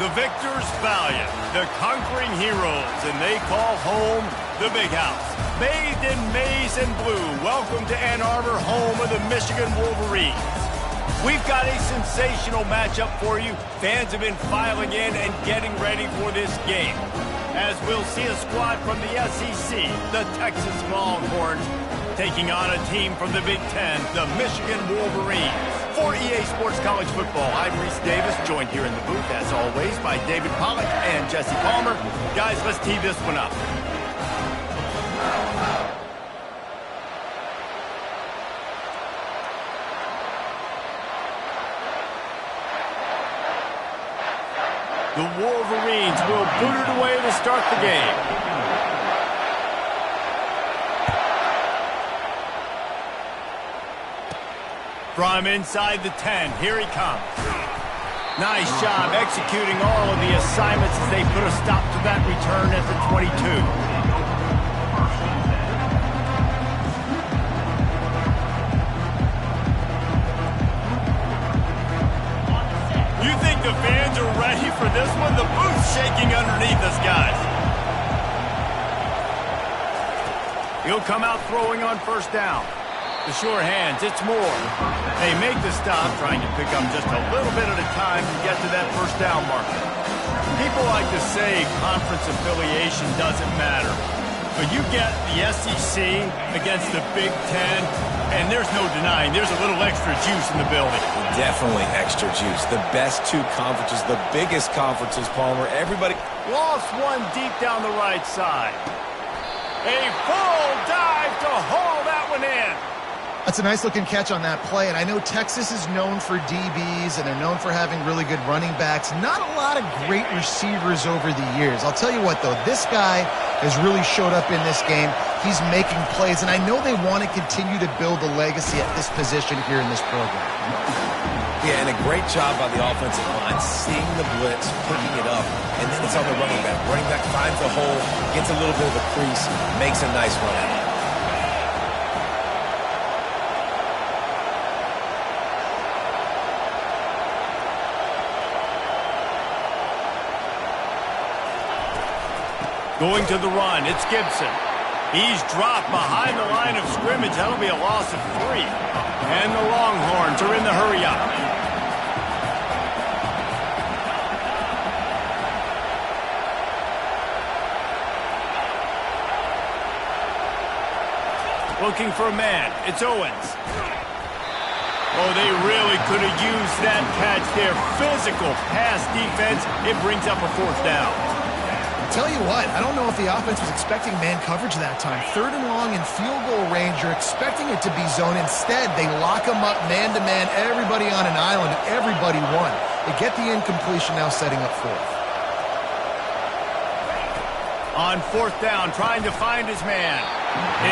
The victors valiant, the conquering heroes, and they call home the Big House. Bathed in maize and blue, welcome to Ann Arbor, home of the Michigan Wolverines. We've got a sensational matchup for you. Fans have been filing in and getting ready for this game, as we'll see a squad from the SEC, the Texas Longhorns, taking on a team from the Big Ten, the Michigan Wolverines. For EA Sports College Football, I'm Reese Davis, joined here in the booth, as always, by David Pollack and Jesse Palmer. Guys, let's tee this one up. The Wolverines will boot it away to start the game. From inside the 10, here he comes. Nice job executing all of the assignments as they put a stop to that return at the 22. You think the fans are ready for this one? The booth's shaking underneath us, guys. He'll come out throwing on first down. The sure hands, it's Moore. They make the stop, trying to pick up just a little bit at a time to get to that first down marker. People like to say conference affiliation doesn't matter, but you get the SEC against the Big Ten, and there's no denying there's a little extra juice in the building. Definitely extra juice. The best two conferences, the biggest conferences, Palmer. Everybody lost one deep down the right side. A full dive to haul that one in. That's a nice-looking catch on that play, and I know Texas is known for DBs, and they're known for having really good running backs. Not a lot of great receivers over the years. I'll tell you what, though, this guy has really showed up in this game. He's making plays, and I know they want to continue to build a legacy at this position here in this program. Yeah, and a great job by the offensive line, seeing the blitz, picking it up, and then it's on the running back. Running back finds a hole, gets a little bit of a crease, makes a nice run at it. Going to the run, it's Gibson. He's dropped behind the line of scrimmage. That'll be a loss of 3. And the Longhorns are in the hurry-up. Looking for a man. It's Owens. Oh, they really could have used that catch there. Physical pass defense. It brings up a 4th down. Tell you what, I don't know if the offense was expecting man coverage that time. 3rd and long in field goal range, you're expecting it to be zone. Instead, they lock them up man-to-man, everybody on an island, everybody won. They get the incompletion, now setting up 4th. On 4th down, trying to find his man.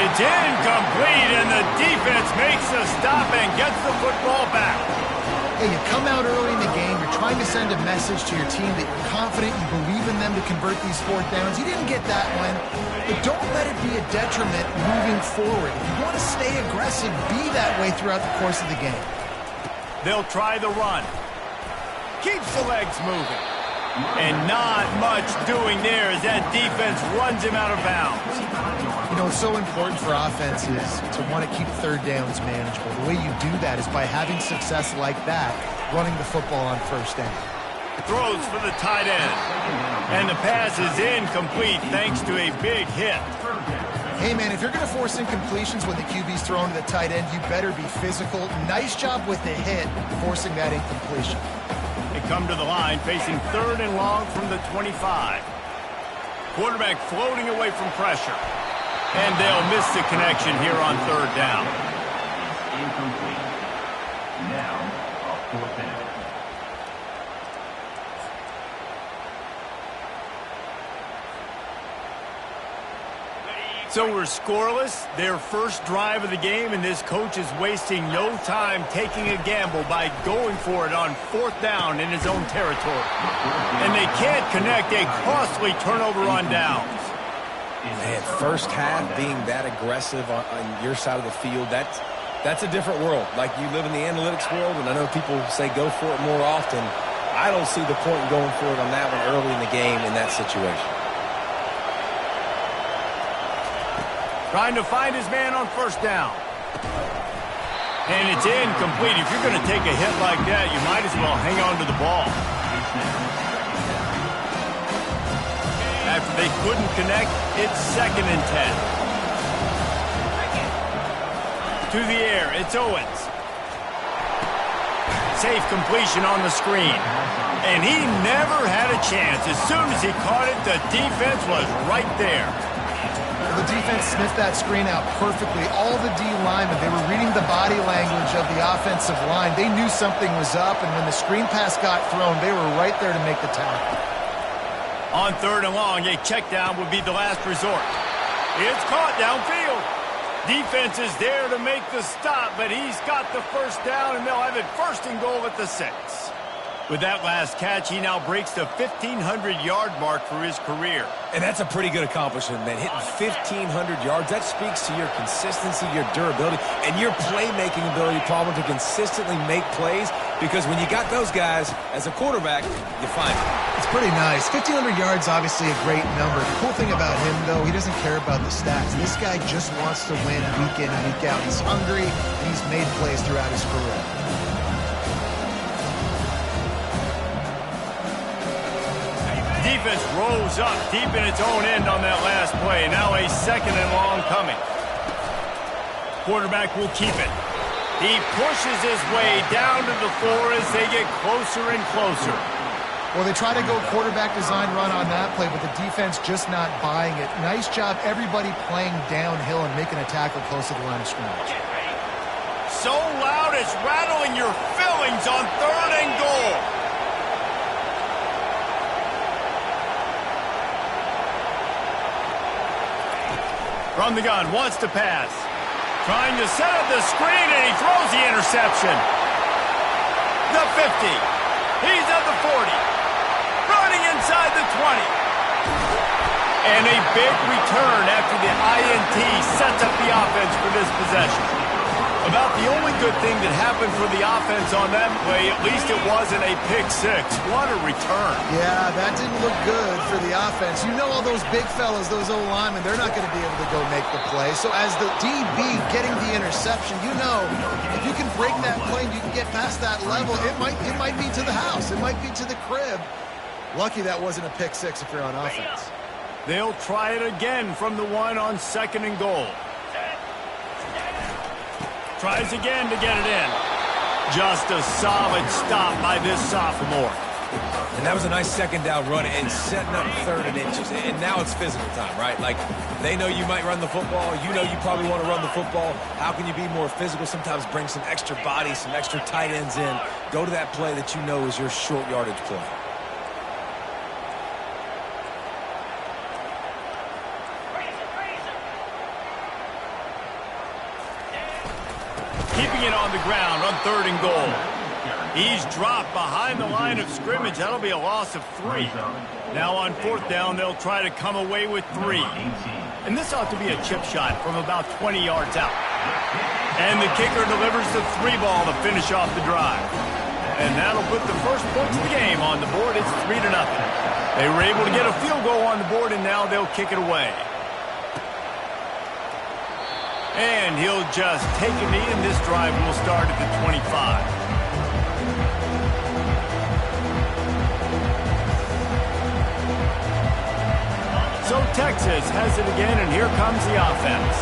It's incomplete, and the defense makes a stop and gets the football back. Hey, you come out early in the game, you're trying to send a message to your team that you're confident, you believe in them to convert these 4th downs. You didn't get that one, but don't let it be a detriment moving forward. If you want to stay aggressive, be that way throughout the course of the game. They'll try the run. Keeps the legs moving. And not much doing there as that defense runs him out of bounds. You know, it's so important for offenses to want to keep 3rd downs manageable. The way you do that is by having success like that, running the football on 1st down. Throws for the tight end. And the pass is incomplete thanks to a big hit. Hey, man, if you're going to force incompletions when the QB's thrown to the tight end, you better be physical. Nice job with the hit, forcing that incompletion. They come to the line, facing 3rd and long from the 25. Quarterback floating away from pressure. And they'll miss the connection here on 3rd down. Incomplete. Now, a 4th down. So we're scoreless, their first drive of the game, and this coach is wasting no time taking a gamble by going for it on 4th down in his own territory. And they can't connect a costly turnover on downs. Man, first half being that aggressive on your side of the field, that's a different world. Like, you live in the analytics world, and I know people say go for it more often. I don't see the point in going for it on that one early in the game in that situation. Trying to find his man on first down. And it's incomplete. If you're going to take a hit like that, you might as well hang on to the ball. After they couldn't connect, it's 2nd and 10. To the air, it's Owens. Safe completion on the screen. And he never had a chance. As soon as he caught it, the defense was right there. The defense sniffed that screen out perfectly. All the D linemen, they were reading the body language of the offensive line. They knew something was up, and when the screen pass got thrown, they were right there to make the tackle. On 3rd and long, a check down would be the last resort. It's caught downfield. Defense is there to make the stop, but he's got the first down, and they'll have it 1st and goal at the 6. With that last catch, he now breaks the 1,500-yard mark for his career. And that's a pretty good accomplishment, man. Hitting 1,500 yards, that speaks to your consistency, your durability, and your playmaking ability, Palmer, to consistently make plays, because when you got those guys, as a quarterback, you find it. It's pretty nice. 1,500 yards, obviously a great number. The cool thing about him, though, he doesn't care about the stats. This guy just wants to win week in and week out. He's hungry, and he's made plays throughout his career. Defense rolls up deep in its own end on that last play. Now a 2nd and long coming. Quarterback will keep it. He pushes his way down to the floor as they get closer and closer. Well, they try to go quarterback design run on that play, but the defense just not buying it. Nice job, everybody playing downhill and making a tackle close to the line of scrimmage. So loud it's rattling your fillings on 3rd and goal. From the gun, wants to pass. Trying to set up the screen, and he throws the interception. The 50. He's at the 40. Running inside the 20. And a big return after the INT sets up the offense for this possession. About the only good thing that happened for the offense on that play, at least it wasn't a pick 6. What a return. Yeah, that didn't look good for the offense. You know all those big fellas, those O-linemen, they're not going to be able to go make the play. So as the DB getting the interception, you know, if you can break that play and you can get past that level, it might be to the house. It might be to the crib. Lucky that wasn't a pick 6 if you're on offense. They'll try it again from the 1 on 2nd and goal. Tries again to get it in. Just a solid stop by this sophomore. And that was a nice 2nd down run and setting up 3rd and inches. And now it's physical time, right? Like, they know you might run the football. You know you probably want to run the football. How can you be more physical? Sometimes bring some extra bodies, some extra tight ends in. Go to that play that you know is your short yardage play. Keeping it on the ground on 3rd and goal. He's dropped behind the line of scrimmage. That'll be a loss of 3. Now on 4th down, they'll try to come away with 3. And this ought to be a chip shot from about 20 yards out. And the kicker delivers the 3 ball to finish off the drive. And that'll put the first points of the game on the board. It's 3-0. They were able to get a field goal on the board, and now they'll kick it away. And he'll just take a knee, and this drive will start at the 25. So Texas has it again, and here comes the offense.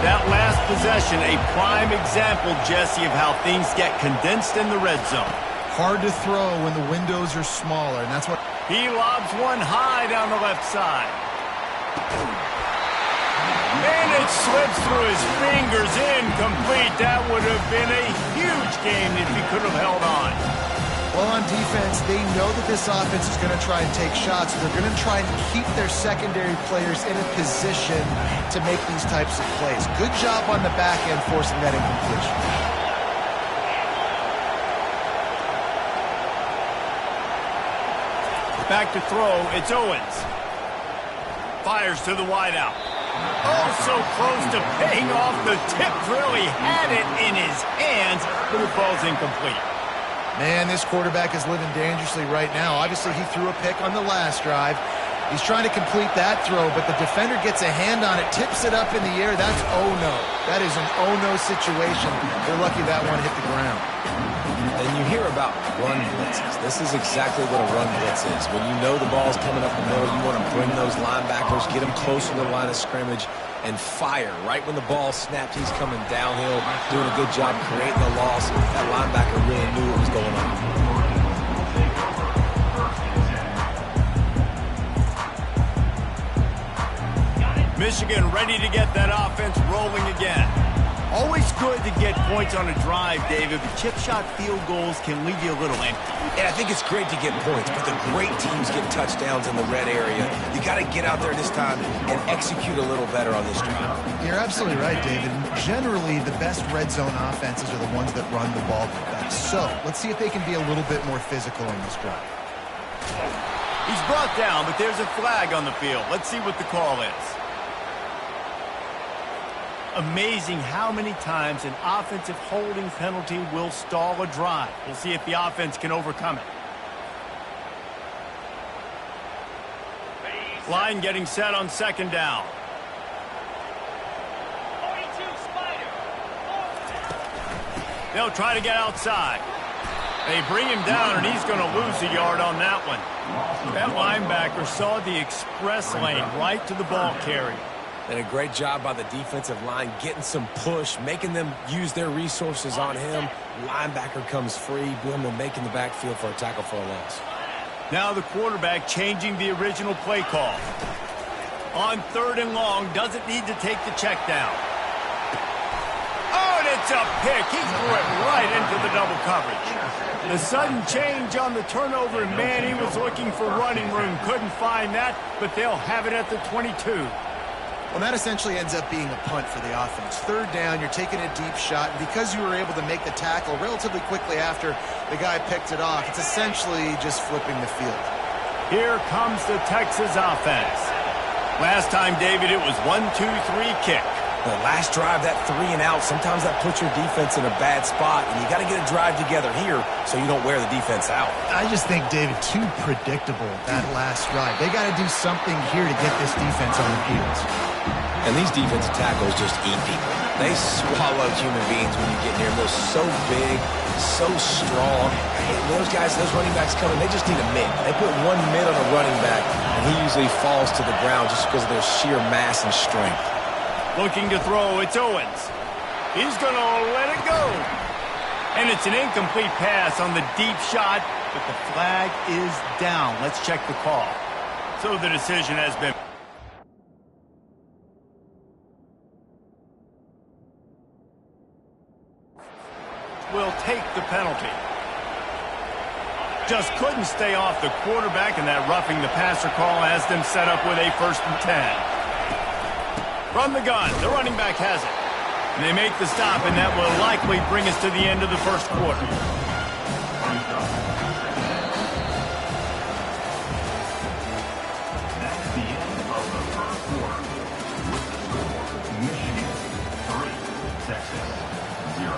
That last possession, a prime example, Jesse, of how things get condensed in the red zone. Hard to throw when the windows are smaller, and that's what... He lobs one high down the left side. And it slips through his fingers, incomplete. That would have been a huge game if he could have held on. Well, on defense, they know that this offense is going to try and take shots. They're going to try and keep their secondary players in a position to make these types of plays. Good job on the back end forcing that incompletion. Back to throw, it's Owens. Fires to the wideout. Oh, so close to paying off the tip drill. He had it in his hands, but it falls incomplete. Man, this quarterback is living dangerously right now. Obviously, he threw a pick on the last drive. He's trying to complete that throw, but the defender gets a hand on it, tips it up in the air. That's oh no. That is an oh no situation. They're lucky that one hit the ground. And you hear about run blitzes. This is exactly what a run blitz is. When you know the ball's coming up the middle, you want to bring those linebackers, get them close to the line of scrimmage, and fire. Right when the ball snaps, he's coming downhill, doing a good job creating the loss. That linebacker really knew what was going on. Michigan ready to get that offense rolling again. Always good to get points on a drive, David, but chip shot field goals can leave you a little empty. And I think it's great to get points, but the great teams get touchdowns in the red area. You got to get out there this time and execute a little better on this drive. You're absolutely right, David. Generally, the best red zone offenses are the ones that run the ball the best. So let's see if they can be a little bit more physical in this drive. He's brought down, but there's a flag on the field. Let's see what the call is. Amazing how many times an offensive holding penalty will stall a drive. We'll see if the offense can overcome it. Line getting set on second down. They'll try to get outside. They bring him down, and he's going to lose a yard on that one. That linebacker saw the express lane right to the ball carrier. And a great job by the defensive line getting some push, making them use their resources on him. Linebacker comes free, boom, and making the backfield for a tackle for a loss. Now the quarterback changing the original play call. On third and long, doesn't need to take the check down. Oh, and it's a pick. He threw it right into the double coverage. The sudden change on the turnover, and man, he was looking for running room. Couldn't find that, but they'll have it at the 22. Well, that essentially ends up being a punt for the offense. Third down, you're taking a deep shot, and because you were able to make the tackle relatively quickly after the guy picked it off, it's essentially just flipping the field. Here comes the Texas offense. Last time, David, it was 1-2-3 kick. The last drive, that 3 and out, sometimes that puts your defense in a bad spot, and you got to get a drive together here so you don't wear the defense out. I just think, David, too predictable, that last drive. They got to do something here to get this defense on the heels. And these defensive tackles just eat people. They swallow human beings when you get near them. They're so big, so strong. And those guys, those running backs coming, they just need a mid. They put one mid on a running back, and he usually falls to the ground just because of their sheer mass and strength. Looking to throw, it's Owens. He's going to let it go. And it's an incomplete pass on the deep shot, but the flag is down. Let's check the call. So the decision has been... will take the penalty. Just couldn't stay off the quarterback, and that roughing the passer call has them set up with a 1st and 10. From the gun, the running back has it. And they make the stop, and that will likely bring us to the end of the first quarter. That's the end of the first quarter. With the score, Michigan 3, Texas 0.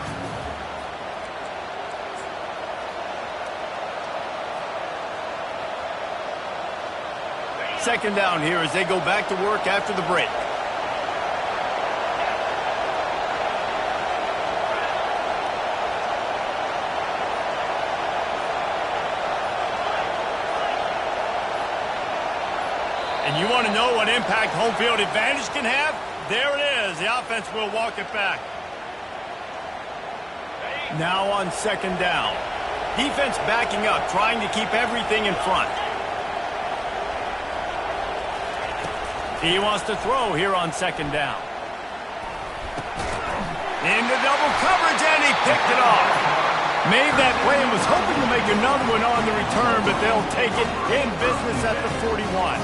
Second down here as they go back to work after the break. And you want to know what impact home field advantage can have? There it is. The offense will walk it back. Now on second down. Defense backing up, trying to keep everything in front. He wants to throw here on second down. Into double coverage, and he picked it off. Made that play and was hoping to make another one on the return, but they'll take it in business at the 41.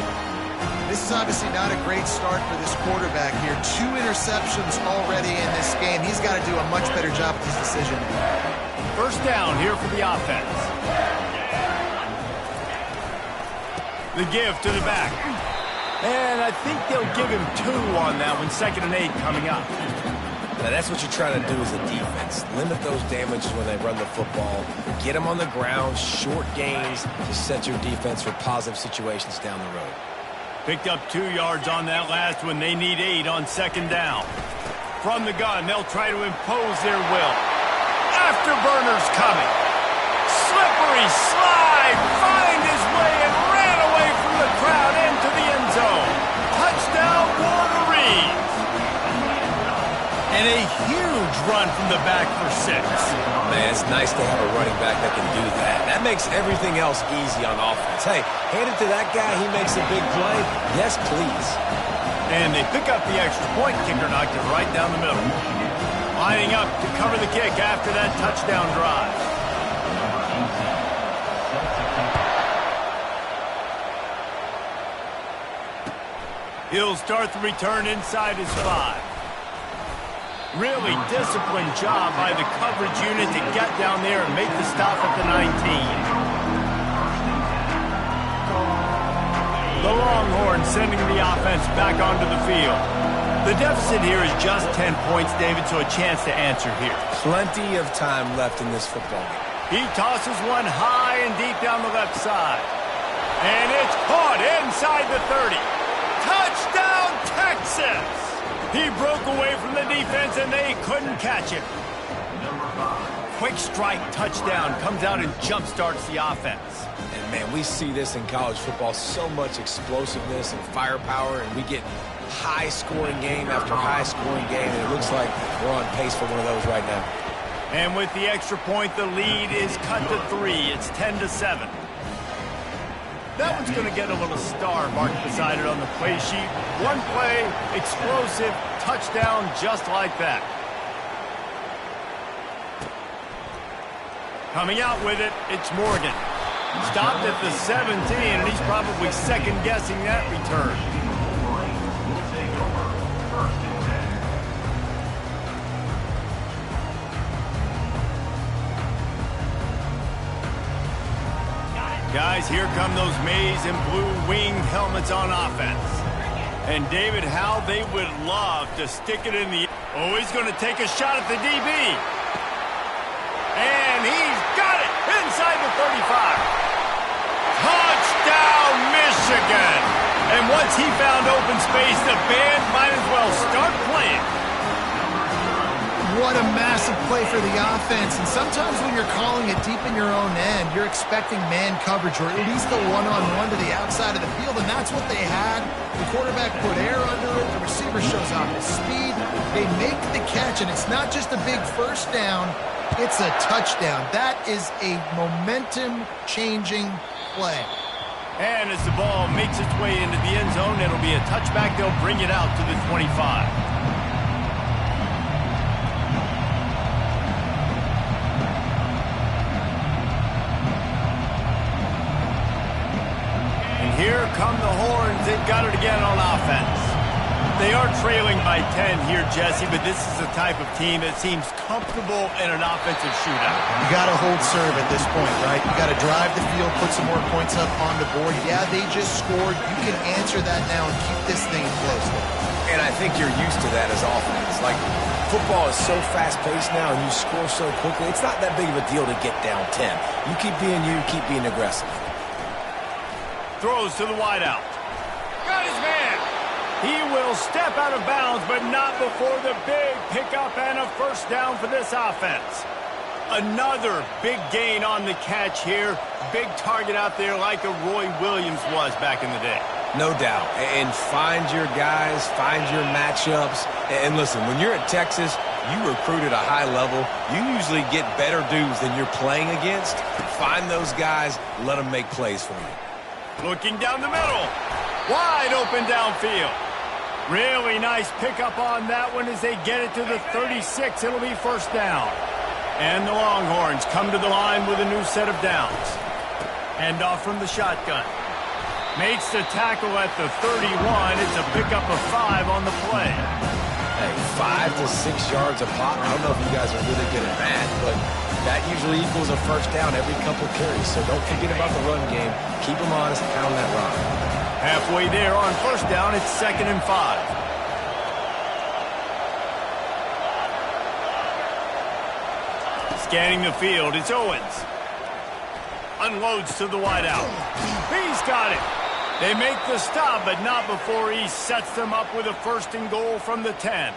This is obviously not a great start for this quarterback here. 2 interceptions already in this game. He's got to do a much better job with his decision. First down here for the offense. The give to the back. And I think they'll give him 2 on that one. 2nd and 8 coming up. Now, that's what you're trying to do as a defense. Limit those damages when they run the football. Get them on the ground, short gains to set your defense for positive situations down the road. Picked up 2 yards on that last one. They need 8 on second down. From the gun, they'll try to impose their will. Afterburners coming. Slippery slide. Find his way and ran away from the crowd into the end zone. Touchdown, Wolverines. And a huge run from the back for 6. Man, it's nice to have a running back that can do that. That makes everything else easy on offense. Hey, hand it to that guy. He makes a big play. Yes, please. And they pick up the extra point. Kicker knocked it right down the middle. Lining up to cover the kick after that touchdown drive. He'll start the return inside his 5. Really disciplined job by the coverage unit to get down there and make the stop at the 19. The Longhorns sending the offense back onto the field. The deficit here is just 10 points, David, so a chance to answer here. Plenty of time left in this football game. He tosses one high and deep down the left side. And it's caught inside the 30. Touchdown, Texas! He broke away from the defense, and they couldn't catch him. Quick strike touchdown comes out and jump-starts the offense. And, man, we see this in college football, so much explosiveness and firepower, and we get high-scoring game after high-scoring game, and it looks like we're on pace for one of those right now. And with the extra point, the lead is cut to 3. It's 10-7. That one's going to get a little star marked beside it on the play sheet. One play, explosive, touchdown just like that. Coming out with it, it's Morgan. Stopped at the 17, and he's probably second-guessing that return. Guys, here come those maize and blue winged helmets on offense. And David, how they would love to stick it in the... Oh, he's going to take a shot at the DB. And he's got it inside the 35. Touchdown, Michigan. And once he found open space, the band might as well start playing. What a massive play for the offense. And sometimes when you're calling it deep in your own end, you're expecting man coverage or at least a one-on-one to the outside of the field, and that's what they had. The quarterback put air under it. The receiver shows off his speed. They make the catch, and it's not just a big first down. It's a touchdown. That is a momentum-changing play. And as the ball makes its way into the end zone, it'll be a touchback. They'll bring it out to the 25. Here come the Horns. They've got it again on offense. They are trailing by 10 here, Jesse, but this is the type of team that seems comfortable in an offensive shootout. You got to hold serve at this point, right? You got to drive the field, put some more points up on the board. Yeah, they just scored. You can answer that now and keep this thing close. And I think you're used to that as offense. Like, football is so fast-paced now and you score so quickly, it's not that big of a deal to get down 10. You keep being aggressive. Throws to the wideout. Got his man. He will step out of bounds, but not before the big pickup and a first down for this offense. Another big gain on the catch here. Big target out there like a Roy Williams was back in the day. No doubt. And find your guys, find your matchups. And listen, when you're at Texas, you recruit at a high level. You usually get better dudes than you're playing against. Find those guys, let them make plays for you. Looking down the middle. Wide open downfield. Really nice pickup on that one as they get it to the 36. It'll be first down. And the Longhorns come to the line with a new set of downs. Hand off from the shotgun. Makes the tackle at the 31. It's a pickup of 5 on the play. Hey, 5 to 6 yards a pop. I don't know if you guys are really good at math, but that usually equals a first down every couple carries. So don't forget about the run game. Keep them honest, pound that rock. Halfway there on first down, it's 2nd and 5. Scanning the field, it's Owens. Unloads to the wideout. He's got it. They make the stop, but not before he sets them up with a 1st and goal from the 10.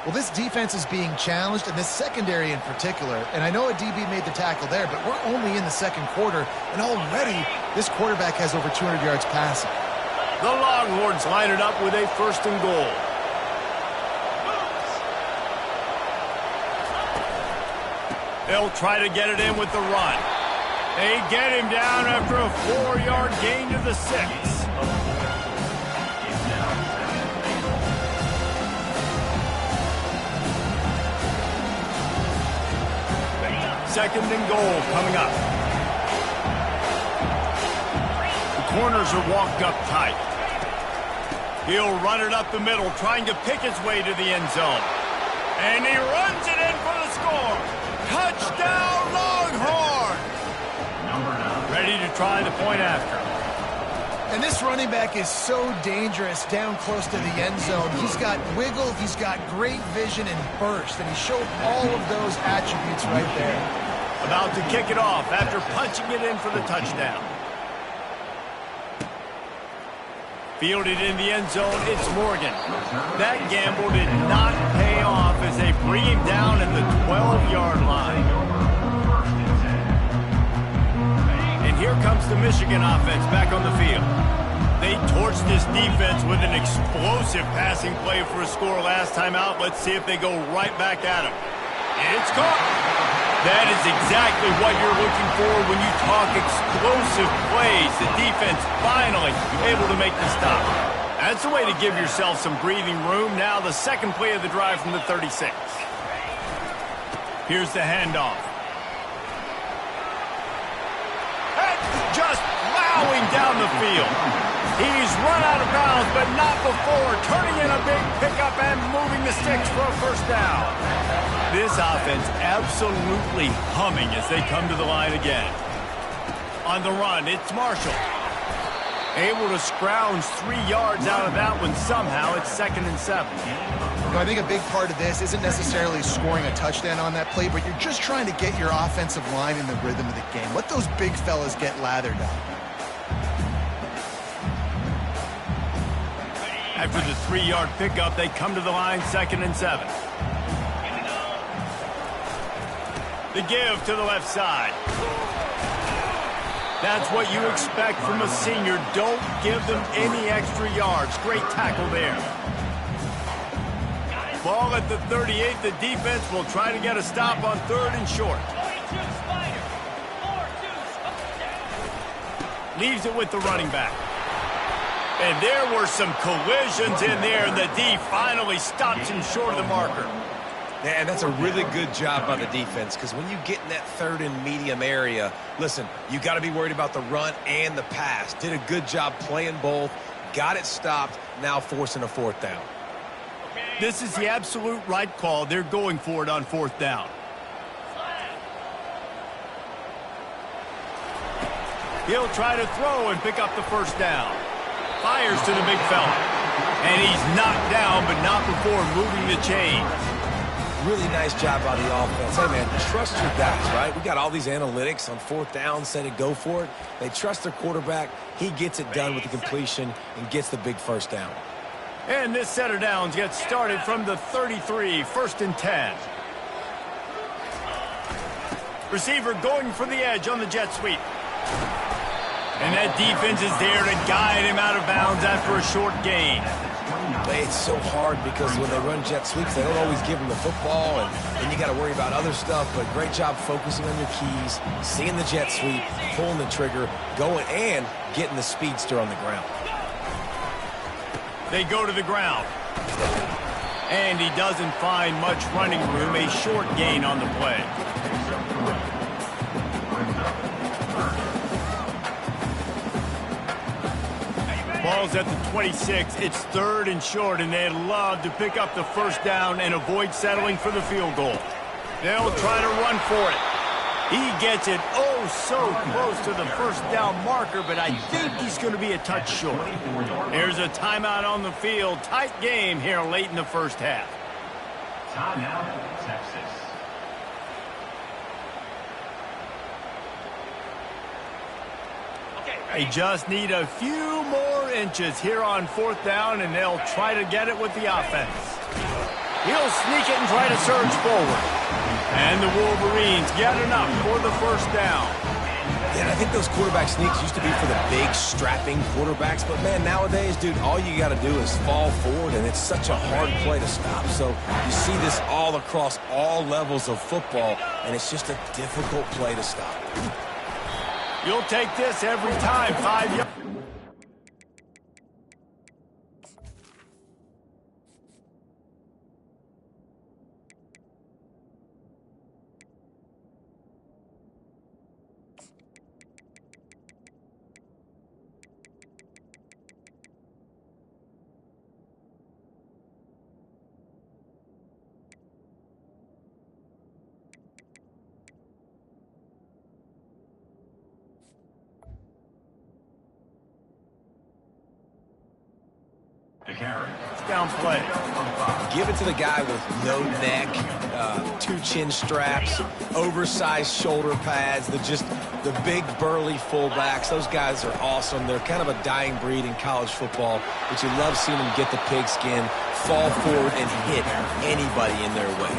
Well, this defense is being challenged, and this secondary in particular. And I know a DB made the tackle there, but we're only in the 2nd quarter, and already this quarterback has over 200 yards passing. The Longhorns line it up with a 1st and goal. They'll try to get it in with the run. They get him down after a 4-yard gain to the 6. 2nd and goal coming up. The corners are walked up tight. He'll run it up the middle, trying to pick his way to the end zone. And he runs it in for the score. Touchdown, Longhorn! Ready to try the point after. And this running back is so dangerous down close to the end zone. He's got wiggle, he's got great vision and burst, and he showed all of those attributes right there. About to kick it off after punching it in for the touchdown. Fielded in the end zone, it's Morgan. That gamble did not pay off as they bring him down at the 12-yard line. And here comes the Michigan offense back on the field. They torched this defense with an explosive passing play for a score last time out. Let's see if they go right back at him. It's caught. That is exactly what you're looking for when you talk explosive plays. The defense finally able to make the stop. That's a way to give yourself some breathing room. Now the 2nd play of the drive from the 36. Here's the handoff. Just plowing down the field. He's run out of bounds, but not before turning in a big pickup and moving the sticks for a 1st down. This offense absolutely humming as they come to the line again. On the run, it's Marshall. Able to scrounge 3 yards out of that one somehow. It's 2nd and 7. I think a big part of this isn't necessarily scoring a touchdown on that play, but you're just trying to get your offensive line in the rhythm of the game. Let those big fellas get lathered up. After the 3-yard pickup, they come to the line, 2nd and 7. The give to the left side. That's what you expect from a senior. Don't give them any extra yards. Great tackle there. Ball at the 38. The defense will try to get a stop on 3rd and short. Leaves it with the running back. And there were some collisions in there, and the D finally stops him short of the marker. And that's a really good job by the defense, because when you get in that 3rd and medium area, listen, you got to be worried about the run and the pass. Did a good job playing both, got it stopped, now forcing a 4th down. This is the absolute right call. They're going for it on 4th down. He'll try to throw and pick up the 1st down. Fires to the big fella. And he's knocked down, but not before moving the chains. Really nice job by the offense. Hey, man, trust your guys, right? We got all these analytics on 4th down, said it, go for it. They trust their quarterback. He gets it done with the completion and gets the big 1st down. And this set of downs gets started from the 33, 1st and 10. Receiver going for the edge on the jet sweep. And that defense is there to guide him out of bounds after a short gain. It's so hard because when they run jet sweeps, they don't always give them the football, and then you got to worry about other stuff. But great job focusing on your keys, seeing the jet sweep, pulling the trigger, going and getting the speedster on the ground. They go to the ground. And he doesn't find much running room. A short gain on the play. Ball's at the 26. It's 3rd and short, and they'd love to pick up the 1st down and avoid settling for the field goal. They'll try to run for it. He gets it so close to the 1st down marker, but I think he's going to be a touch short. Here's a timeout on the field. Tight game here late in the 1st half. Timeout, Texas. They just need a few more inches here on 4th down, and they'll try to get it with the offense. He'll sneak it and try to surge forward. And the Wolverines get enough for the 1st down. Yeah, and I think those quarterback sneaks used to be for the big, strapping quarterbacks. But, man, nowadays, dude, all you got to do is fall forward, and it's such a hard play to stop. So you see this all across all levels of football, and it's just a difficult play to stop. You'll take this every time. 5 yards. To carry. Down play. Give it to the guy with no neck, 2 chin straps, oversized shoulder pads, the big burly fullbacks. Those guys are awesome. They're kind of a dying breed in college football, but you love seeing them get the pigskin, fall forward, and hit anybody in their way.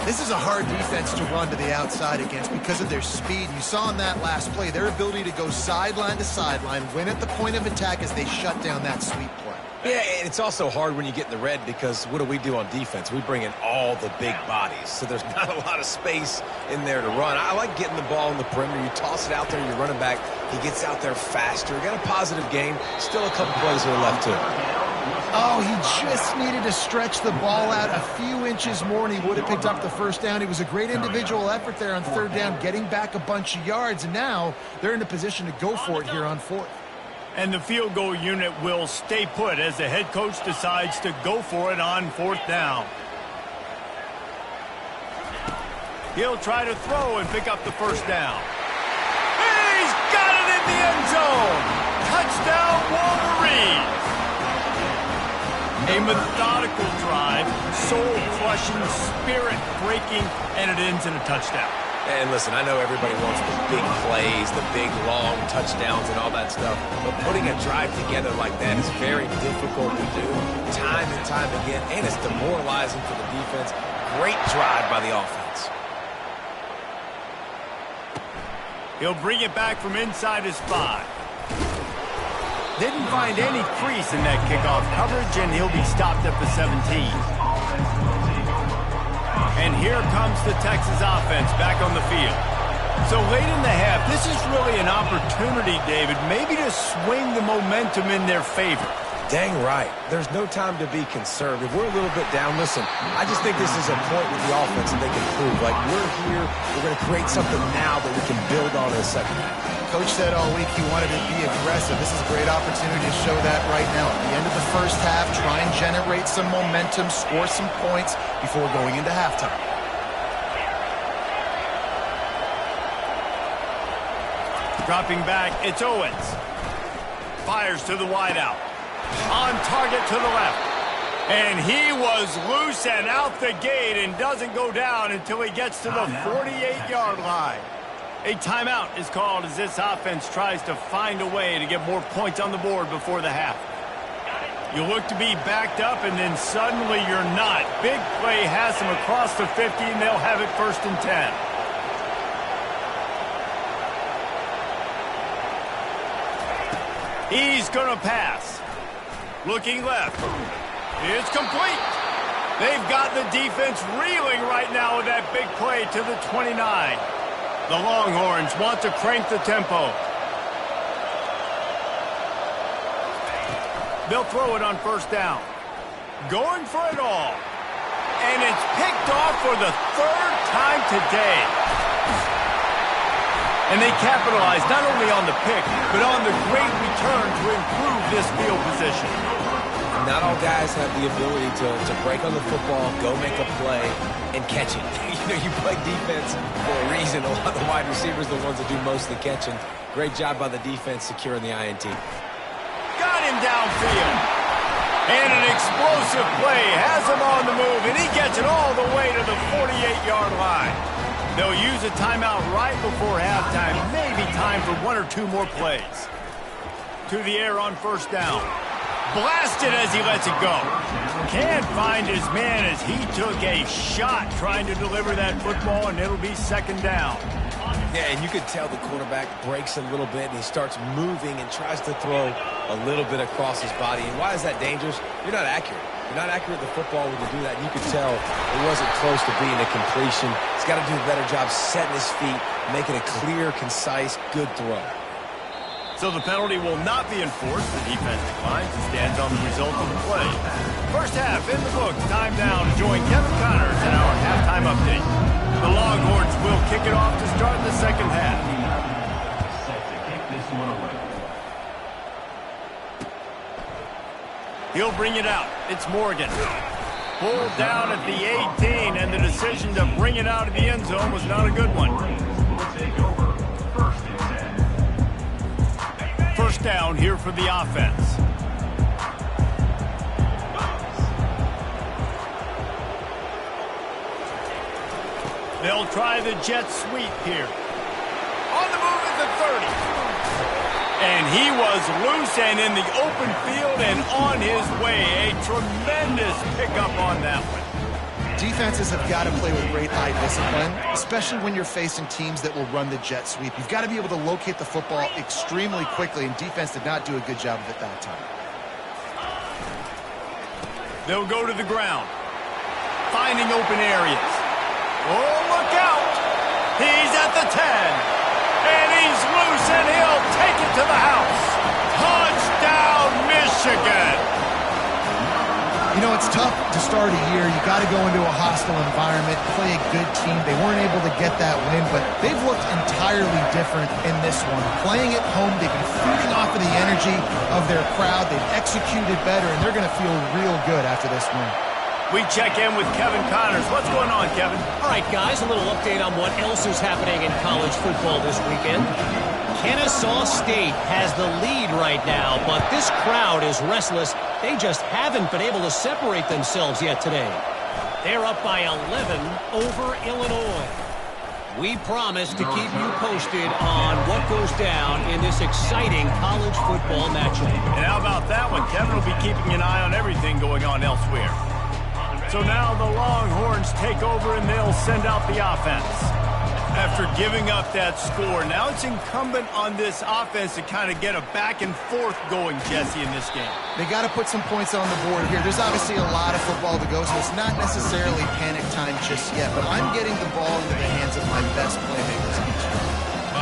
This is a hard defense to run to the outside against because of their speed. You saw in that last play their ability to go sideline to sideline, win at the point of attack as they shut down that sweep play. Yeah, and it's also hard when you get in the red because what do on defense? We bring in all the big bodies, so there's not a lot of space in there to run. I like getting the ball in the perimeter. You toss it out there, your running back, he gets out there faster. Got a positive game. Still a couple plays that are left to him. Oh, he just needed to stretch the ball out a few inches more, and he would have picked up the 1st down. It was a great individual effort there on 3rd down, getting back a bunch of yards, and now they're in a position to go for it here on 4th. And the field goal unit will stay put as the head coach decides to go for it on 4th down. He'll try to throw and pick up the 1st down. He's got it in the end zone. Touchdown, Wolverines. A methodical drive, soul-crushing, spirit-breaking, and it ends in a touchdown. And listen, I know everybody wants the big plays, the big, long touchdowns and all that stuff, but putting a drive together like that is very difficult to do time and time again, and it's demoralizing for the defense. Great drive by the offense. He'll bring it back from inside his 5. Didn't find any crease in that kickoff coverage, and he'll be stopped at the 17. And here comes the Texas offense back on the field. So late in the half, this is really an opportunity, David, maybe to swing the momentum in their favor. Dang right. There's no time to be conservative. We're a little bit down. Listen, I just think this is a point with the offense that they can prove. Like, we're here, we're going to create something now that we can build on in the 2nd half. Coach said all week he wanted to be aggressive. This is a great opportunity to show that right now. At the end of the 1st half, try and generate some momentum, score some points before going into halftime. Dropping back, it's Owens. Fires to the wideout. On target to the left. And he was loose and out the gate and doesn't go down until he gets to the 48-yard line. A timeout is called as this offense tries to find a way to get more points on the board before the half. You look to be backed up, and then suddenly you're not. Big play has them across the 50, and they'll have it 1st and 10. He's going to pass. Looking left. It's complete. They've got the defense reeling right now with that big play to the 29. The Longhorns want to crank the tempo. They'll throw it on 1st down. Going for it all. And it's picked off for the 3rd time today. And they capitalize not only on the pick, but on the great return to improve this field position. Not all guys have the ability to break on the football, go make a play, and catch it. You play defense for a reason. A lot of the wide receivers are the ones that do most of the catching. Great job by the defense securing the INT. Got him downfield. And an explosive play has him on the move, and he gets it all the way to the 48-yard line. They'll use a timeout right before halftime. Maybe time for one or two more plays. To the air on first down. Blasted as he lets it go. Can't find his man as he took a shot trying to deliver that football, and it'll be second down. Yeah, and you can tell the quarterback breaks a little bit, and he starts moving and tries to throw a little bit across his body. And why is that dangerous? You're not accurate. You're not accurate with the football when you do that. And you can tell it wasn't close to being a completion. He's got to do a better job setting his feet, making a clear, concise, good throw. So the penalty will not be enforced. The defense declines and stands on the result of the play. First half in the books. Time now to join Kevin Connors in our halftime update. The Longhorns will kick it off to start the second half. Set to kick this one away. He'll bring it out. It's Morgan. Pulled down at the 18, and the decision to bring it out of the end zone was not a good one. Will take over. First and 10. First down here for the offense. They'll try the jet sweep here. On the move at the 30. And he was loose and in the open field and on his way. A tremendous pickup on that one. Defenses have got to play with great eye discipline, especially when you're facing teams that will run the jet sweep. You've got to be able to locate the football extremely quickly, and defense did not do a good job of it that time. They'll go to the ground, finding open areas. Oh, look out! He's at the 10, and he's loose, and he'll take it to the house. Touchdown, Michigan! You know, it's tough to start a year. You got to go into a hostile environment, play a good team. They weren't able to get that win, but they've looked entirely different in this one. Playing at home, they've been feeding off of the energy of their crowd. They've executed better, and they're going to feel real good after this win. We check in with Kevin Connors. What's going on, Kevin? All right, guys, a little update on what else is happening in college football this weekend. Kennesaw State has the lead right now, but this crowd is restless. They just haven't been able to separate themselves yet today. They're up by 11 over Illinois. We promise to keep you posted on what goes down in this exciting college football matchup. And how about that one? Kevin will be keeping an eye on everything going on elsewhere. So now the Longhorns take over and they'll send out the offense. After giving up that score, now it's incumbent on this offense to kind of get a back and forth going, Jesse, in this game. They got to put some points on the board here. There's obviously a lot of football to go, so it's not necessarily panic time just yet, but I'm getting the ball into the hands of my best playmakers each year.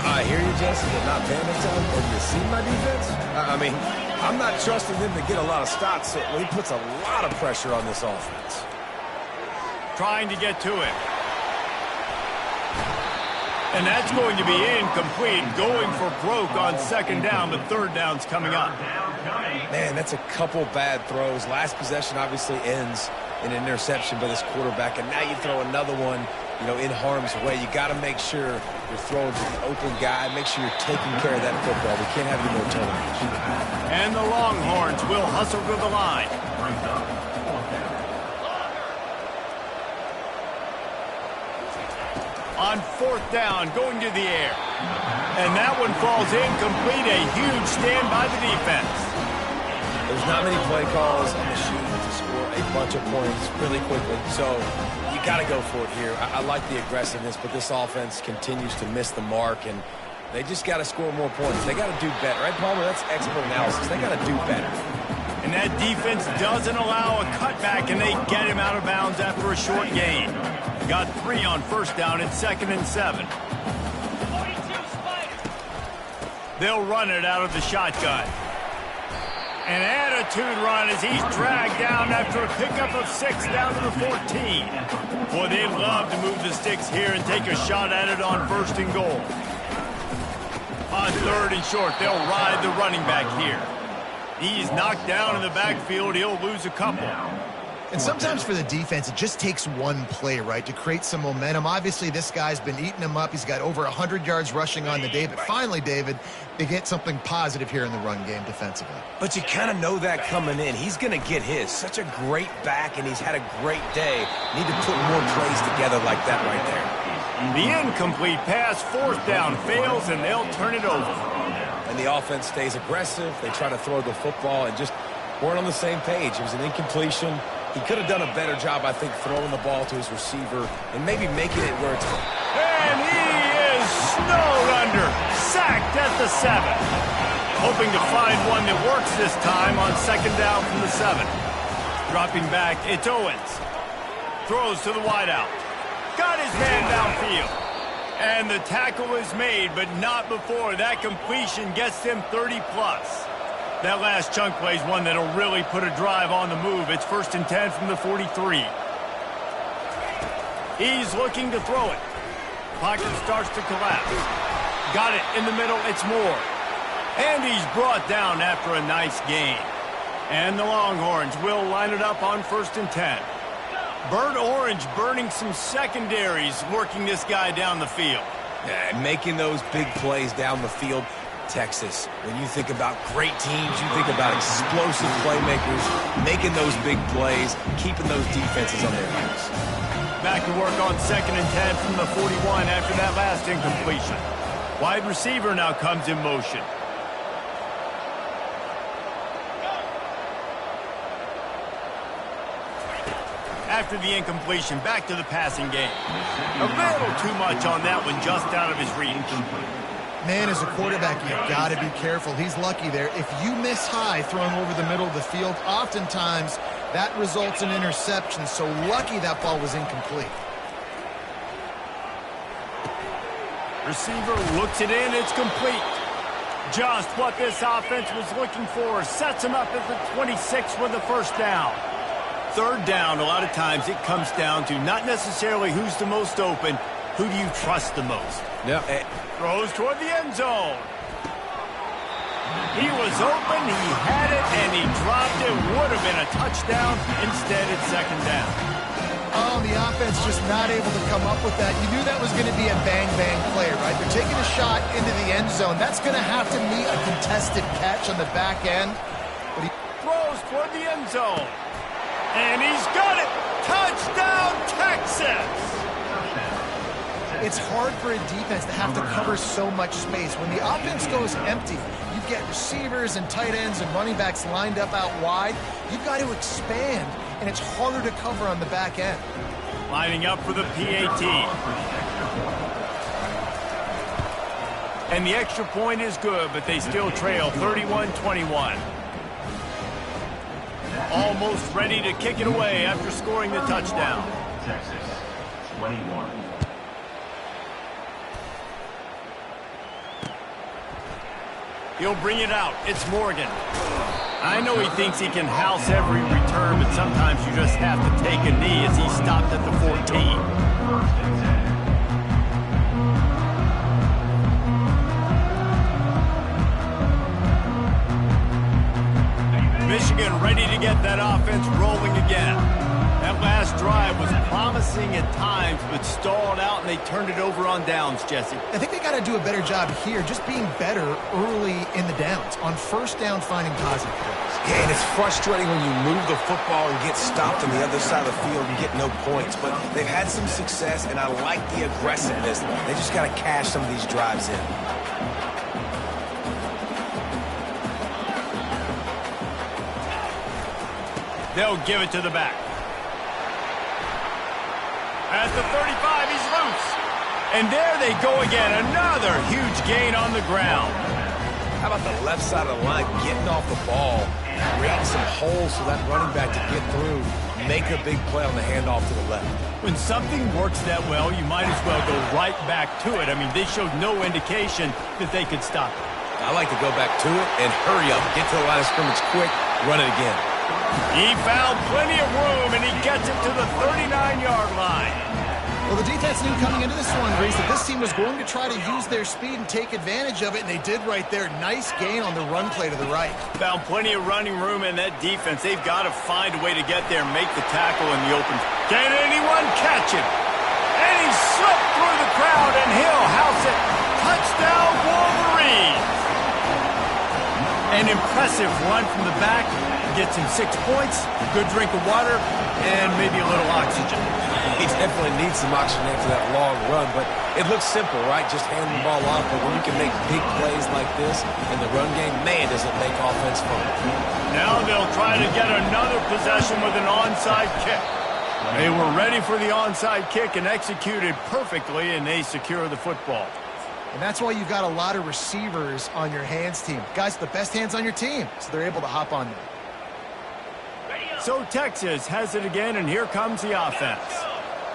I hear you, Jesse, but not panic time. Have you seen my defense? I mean, I'm not trusting them to get a lot of stops, so he puts a lot of pressure on this offense. Trying to get to it. And that's going to be incomplete. Going for broke on second down, but third down's coming up. Man, that's a couple bad throws. Last possession obviously ends in an interception by this quarterback, and now you throw another one, you know, in harm's way. You got to make sure you're throwing to the open guy. Make sure you're taking care of that football. We can't have any more turnovers. And the Longhorns will hustle to the line. On fourth down, going to the air. And that one falls incomplete. A huge stand by the defense. There's not many play calls on the sheet to score a bunch of points really quickly. So you got to go for it here. I like the aggressiveness, but this offense continues to miss the mark, and they just got to score more points. They got to do better. Right, Palmer? That's expert analysis. They got to do better. And that defense doesn't allow a cutback, and they get him out of bounds after a short gain. Got 3 on first down at 2nd and 7. They'll run it out of the shotgun. An attitude run as he's dragged down after a pickup of 6 down to the 14. Boy, they'd love to move the sticks here and take a shot at it on 1st and goal. On 3rd and short, they'll ride the running back here. He's knocked down in the backfield. He'll lose a couple. And sometimes for the defense, it just takes one play, right, to create some momentum. Obviously, this guy's been eating them up. He's got over 100 yards rushing on the day. But finally, David, they get something positive here in the run game defensively. But you kind of know that coming in. He's going to get his. Such a great back, and he's had a great day. Need to put more plays together like that right there. The incomplete pass, fourth down, fails, and they'll turn it over. And the offense stays aggressive. They try to throw the football and just weren't on the same page. It was an incompletion. He could have done a better job, I think, throwing the ball to his receiver and maybe making it where it's... And he is snowed under, sacked at the 7. Hoping to find one that works this time on second down from the 7. Dropping back, it's Owens. Throws to the wideout. Got his man downfield. And the tackle is made, but not before that completion gets him 30-plus. That last chunk play is one that'll really put a drive on the move. It's 1st and 10 from the 43. He's looking to throw it. Pocket starts to collapse. Got it in the middle. It's Moore. And he's brought down after a nice gain. And the Longhorns will line it up on 1st and 10. Burnt Orange burning some secondaries, working this guy down the field. Yeah, making those big plays down the field. Texas, when you think about great teams, you think about explosive playmakers, making those big plays, keeping those defenses on their heels. Back to work on 2nd and 10 from the 41 after that last incompletion. Wide receiver now comes in motion. After the incompletion, back to the passing game. A little too much on that one, just out of his reach. Man, as a quarterback, you've got to be careful. He's lucky there. If you miss high throwing over the middle of the field, oftentimes that results in interception. So lucky that ball was incomplete. Receiver looks it in. It's complete. Just what this offense was looking for. Sets him up at the 26 with the first down. Third down, a lot of times it comes down to not necessarily who's the most open, who do you trust the most? Yeah. Throws toward the end zone. He was open, he had it, and he dropped it. Would have been a touchdown. Instead, it's second down. Oh, the offense just not able to come up with that. You knew that was going to be a bang-bang play, right? They're taking a shot into the end zone. That's going to have to meet a contested catch on the back end. But he throws toward the end zone. And he's got it. Touchdown, Texas. It's hard for a defense to have to cover so much space. When the offense goes empty, you get receivers and tight ends and running backs lined up out wide. You've got to expand, and it's harder to cover on the back end. Lining up for the PAT. And the extra point is good, but they still trail 31-21. Almost ready to kick it away after scoring the touchdown. Texas, 21. He'll bring it out. It's Morgan. I know he thinks he can house every return, but sometimes you just have to take a knee as he stopped at the 14. 1st and 10. Michigan ready to get that offense rolling again. That last drive was promising at times, but stalled out, and they turned it over on downs, Jesse. I think they got to do a better job here, just being better early in the downs. On first down, finding positive plays. Yeah, and it's frustrating when you move the football and get stopped on the other side of the field and get no points. But they've had some success, and I like the aggressiveness. They just got to cash some of these drives in. They'll give it to the back. At the 35, he's loose. And there they go again. Another huge gain on the ground. How about the left side of the line getting off the ball, creating some holes for that running back to get through, make a big play on the handoff to the left. When something works that well, you might as well go right back to it. I mean, they showed no indication that they could stop it. I like to go back to it and hurry up, get to the line of scrimmage quick, run it again. He found plenty of room, and he gets it to the 39-yard line. Well, Well, the defense knew coming into this one, Reese, that this team was going to try to use their speed and take advantage of it, and they did right there. Nice gain on the run play to the right. Found plenty of running room in that defense. They've got to find a way to get there and make the tackle in the open. Can anyone catch him? And he slipped through the crowd, and he'll house it. Touchdown, Wolverines! An impressive run from the back. Gets him 6 points, a good drink of water, and maybe a little oxygen. He definitely needs some oxygen after that long run, but it looks simple, right? Just hand the ball off, but when you can make big plays like this in the run game, man, does it make offense fun. Now they'll try to get another possession with an onside kick. They were ready for the onside kick and executed perfectly, and they secure the football. And that's why you've got a lot of receivers on your hands team. Guys, the best hands on your team, so they're able to hop on them. So Texas has it again, and here comes the offense.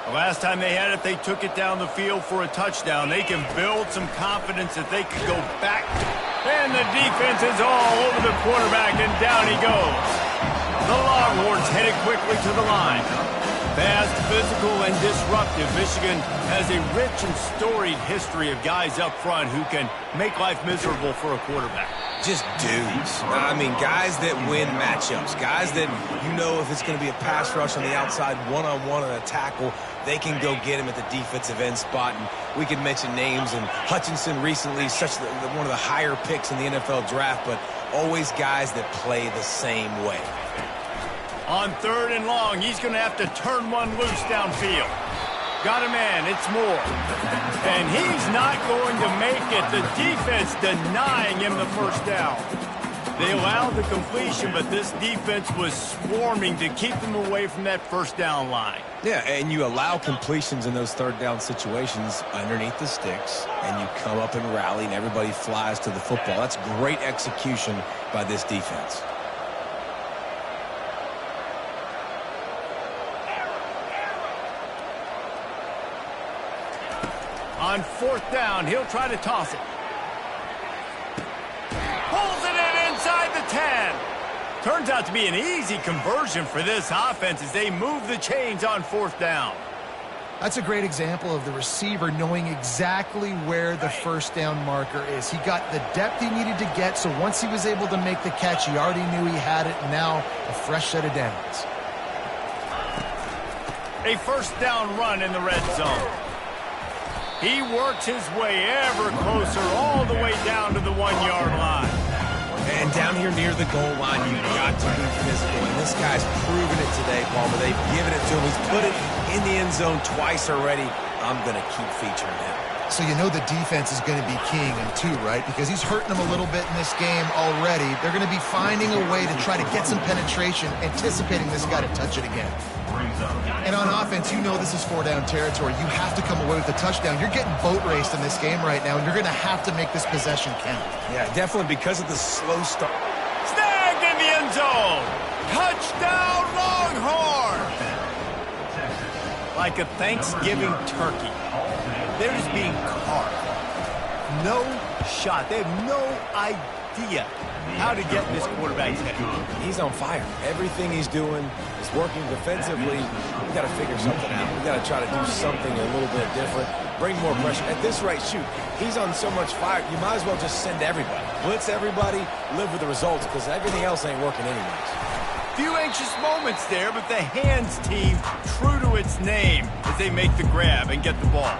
The last time they had it, they took it down the field for a touchdown. They can build some confidence that they can go back. And the defense is all over the quarterback, and down he goes. The Longhorns headed quickly to the line. Fast, physical, and disruptive, Michigan has a rich and storied history of guys up front who can make life miserable for a quarterback. Just dudes. I mean, guys that win matchups. Guys that, you know, if it's going to be a pass rush on the outside, one-on-one on a tackle, they can go get him at the defensive end spot. And we can mention names, and Hutchinson recently, one of the higher picks in the NFL draft, but always guys that play the same way. On 3rd and long, he's going to have to turn one loose downfield. Got a man, it's Moore. And he's not going to make it. The defense denying him the first down. They allowed the completion, but this defense was swarming to keep them away from that first down line. Yeah, and you allow completions in those 3rd down situations underneath the sticks, and you come up and rally, and everybody flies to the football. That's great execution by this defense. On 4th down, he'll try to toss it. Pulls it in inside the 10. Turns out to be an easy conversion for this offense as they move the chains on 4th down. That's a great example of the receiver knowing exactly where the first down marker is. He got the depth he needed to get, so once he was able to make the catch, he already knew he had it, and now a fresh set of downs. A first down run in the red zone. He works his way ever closer all the way down to the 1-yard line. And down here near the goal line, you've got to be physical. And this guy's proven it today, Palmer. They've given it to him. He's put it in the end zone twice already. I'm going to keep featuring him. So you know the defense is going to be keying him too, right? Because he's hurting them a little bit in this game already. They're going to be finding a way to try to get some penetration, anticipating this guy to touch it again. And on offense, you know this is 4-down territory. You have to come away with a touchdown. You're getting boat raced in this game right now, and you're going to have to make this possession count. Yeah, definitely because of the slow start. Snagged in the end zone. Touchdown, Longhorn. Like a Thanksgiving turkey. They're just being carved. No shot. They have no idea how to get in this quarterback's head. He's on fire. Everything he's doing is working defensively. We've got to figure something out. We've got to try to do something a little bit different. Bring more pressure. At this rate, shoot, he's on so much fire, you might as well just send everybody. Blitz everybody, live with the results, because everything else ain't working anyways. Few anxious moments there, but the hands team true to its name as they make the grab and get the ball.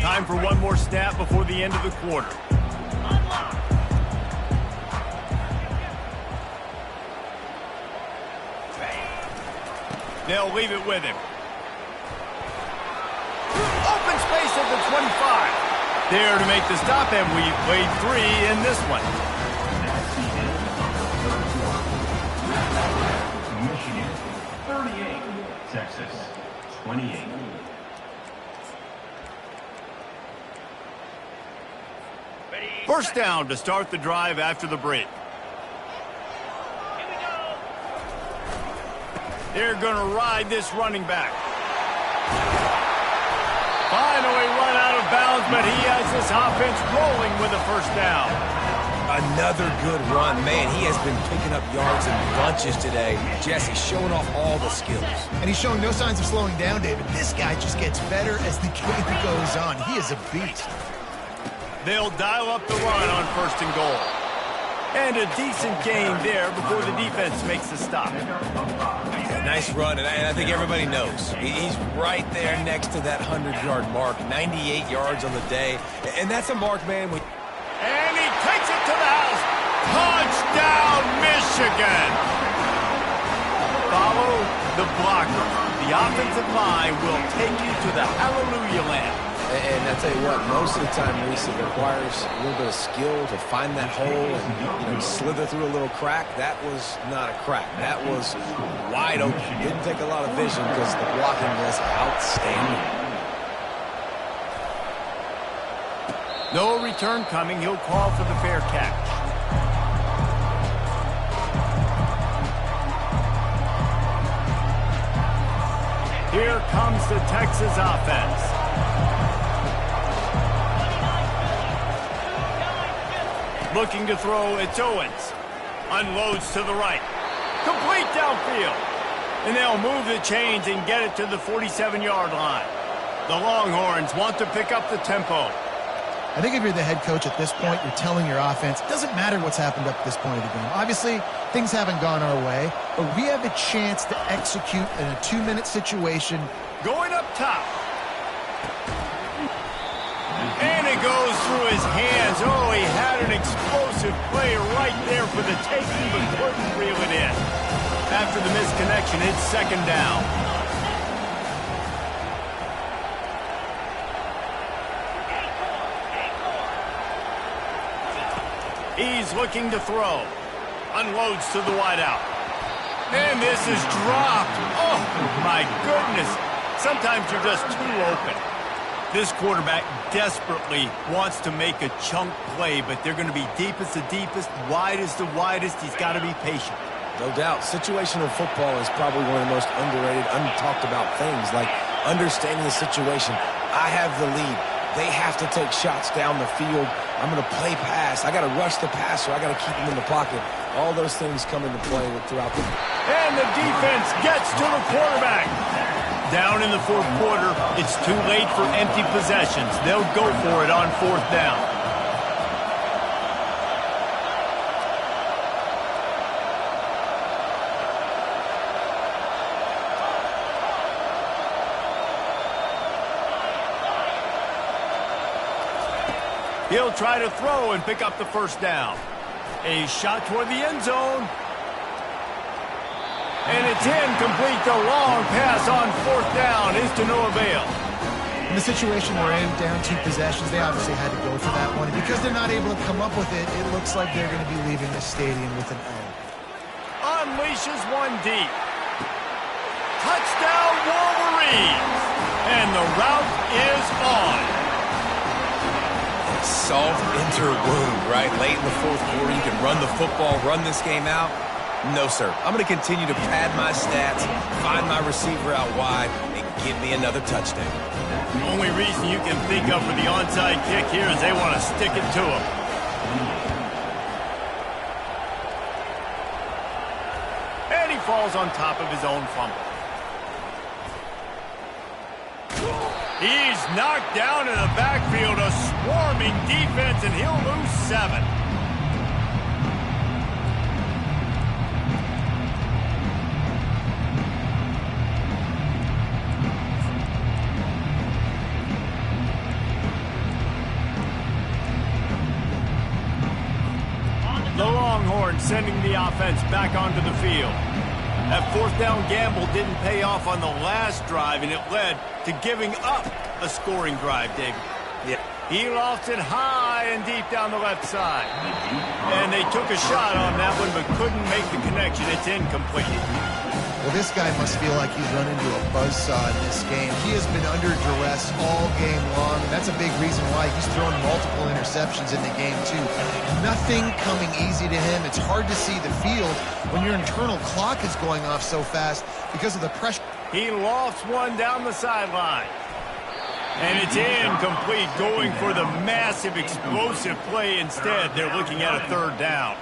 Time for one more snap before the end of the quarter. They'll leave it with him. Open space at the 25. There to make the stop, and we've played 3 in this one. Michigan 38, Texas 28. First down to start the drive after the break. They're going to ride this running back. Finally run out of bounds, but he has this offense rolling with a first down. Another good run. Man, he has been picking up yards in bunches today. Jesse showing off all the skills. And he's showing no signs of slowing down, David. This guy just gets better as the game goes on. He is a beast. They'll dial up the run on 1st and goal. And a decent gain there before the defense makes the stop. Yeah, nice run, and I think everybody knows. He's right there next to that 100-yard mark, 98 yards on the day. And that's a mark, man. And he takes it to the house. Touchdown, Michigan! Follow the blocker. The offensive line will take you to the hallelujah land. And I tell you what, most of the time, Reese, it requires a little bit of skill to find that hole and slither through a little crack. That was not a crack. That was wide open. Didn't take a lot of vision because the blocking was outstanding. No return coming. He'll call for the fair catch. Here comes the Texas offense. Looking to throw, it's Owens. Unloads to the right. Complete downfield. And they'll move the chains and get it to the 47-yard line. The Longhorns want to pick up the tempo. I think if you're the head coach at this point, you're telling your offense, it doesn't matter what's happened up to this point of the game. Obviously, things haven't gone our way, but we have a chance to execute in a 2-minute situation. Going up top. And it goes through his hands. Oh, he had an explosive play right there for the taking, but couldn't reel it in. After the misconnection, it's 2nd down. He's looking to throw. Unloads to the wideout. And this is dropped. Oh, my goodness. Sometimes you're just too open. This quarterback desperately wants to make a chunk play, but they're going to be deepest the deepest, widest the widest. He's got to be patient. No doubt. Situational football is probably one of the most underrated, untalked about things, like understanding the situation. I have the lead. They have to take shots down the field. I'm going to play pass. I got to rush the passer. I got to keep him in the pocket. All those things come into play throughout the... And the defense gets to the quarterback. Down in the 4th quarter, it's too late for empty possessions. They'll go for it on 4th down. He'll try to throw and pick up the 1st down. A shot toward the end zone. And it's incomplete. The long pass on 4th down is to no avail. In the situation we're in, down 2 possessions, they obviously had to go for that one. And because they're not able to come up with it, it looks like they're going to be leaving the stadium with an L. Unleashes one deep. Touchdown Wolverines. And the route is on. Soft interwound, right? Late in the 4th quarter, you can run the football, run this game out. No, sir. I'm going to continue to pad my stats, find my receiver out wide, and give me another touchdown. The only reason you can think of for the onside kick here is they want to stick it to him. And he falls on top of his own fumble. He's knocked down in the backfield, a swarming defense, and he'll lose 7. The Longhorns sending the offense back onto the field. That 4th down gamble didn't pay off on the last drive, and it led to giving up a scoring drive, David. Yeah. He lost it high and deep down the left side. And they took a shot on that one, but couldn't make the connection. It's incomplete. Well, this guy must feel like he's run into a buzzsaw in this game. He has been under duress all game long, and that's a big reason why he's thrown multiple interceptions in the game, too. Nothing coming easy to him. It's hard to see the field when your internal clock is going off so fast because of the pressure. He lofts one down the sideline. And it's incomplete, going for the massive explosive play instead. They're looking at a third down.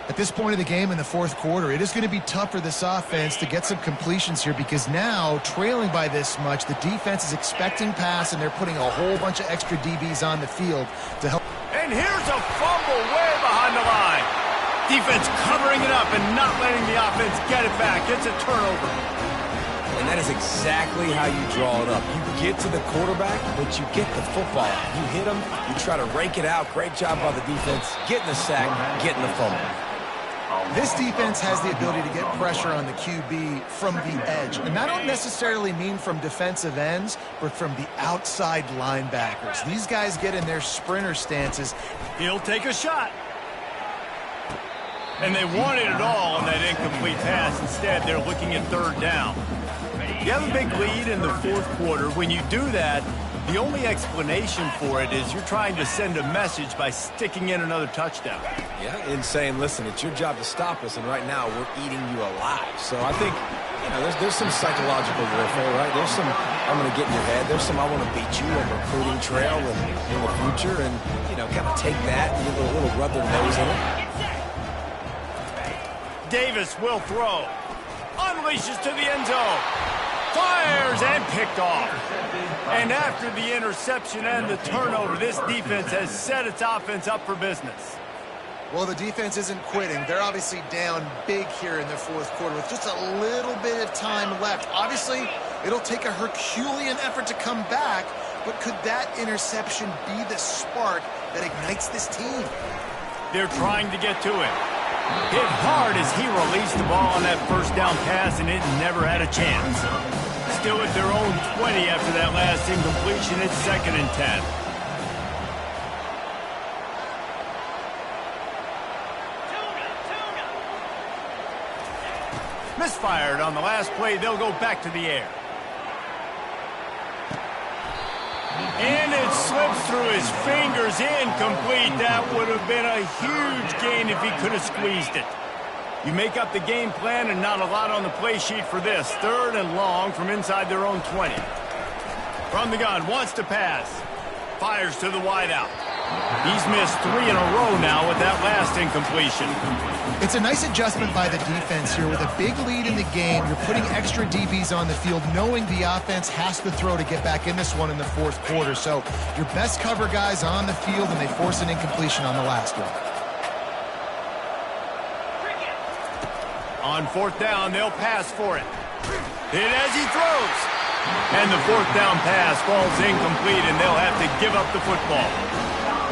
At this point of the game in the fourth quarter, it is going to be tough for this offense to get some completions here because now, trailing by this much, the defense is expecting pass, and they're putting a whole bunch of extra DBs on the field to help. And here's a fumble way behind the line. Defense covering it up and not letting the offense get it back. It's a turnover. And that is exactly how you draw it up. You get to the quarterback, but you get the football. You hit him, you try to rake it out. Great job by the defense, getting the sack, getting the fumble. This defense has the ability to get pressure on the QB from the edge. And I don't necessarily mean from defensive ends, but from the outside linebackers. These guys get in their sprinter stances. He'll take a shot. And they wanted it all on that incomplete pass. Instead, they're looking at third down. You have a big lead in the fourth quarter. When you do that, the only explanation for it is you're trying to send a message by sticking in another touchdown. Yeah, and saying, listen, it's your job to stop us, and right now we're eating you alive. So I think, you know, there's some psychological warfare, right? There's some, I'm going to get in your head. There's some, I want to beat you on the recruiting trail in the future, and, you know, kind of take that and give it a little rub their nose in it. Davis will throw. Unleashes to the end zone. Fires and picked off. And after the interception and the turnover, this defense has set its offense up for business. Well, the defense isn't quitting. They're obviously down big here in the fourth quarter with just a little bit of time left. Obviously, it'll take a Herculean effort to come back, but could that interception be the spark that ignites this team? They're trying to get to it. Hit hard as he released the ball on that first down pass, and it never had a chance. Still at their own 20 after that last incompletion. It's 2nd and 10. Misfired on the last play. They'll go back to the air. And it slips through his fingers, incomplete. That would have been a huge gain if he could have squeezed it. You make up the game plan and not a lot on the play sheet for this. 3rd and long from inside their own 20. From the gun, wants to pass. Fires to the wideout. He's missed 3 in a row now with that last incompletion. It's a nice adjustment by the defense here. With a big lead in the game, you're putting extra DBs on the field, knowing the offense has to throw to get back in this one in the fourth quarter. So your best cover guys on the field, and they force an incompletion on the last one. On 4th down, they'll pass for it. Hit as he throws. And the 4th down pass falls incomplete, and they'll have to give up the football.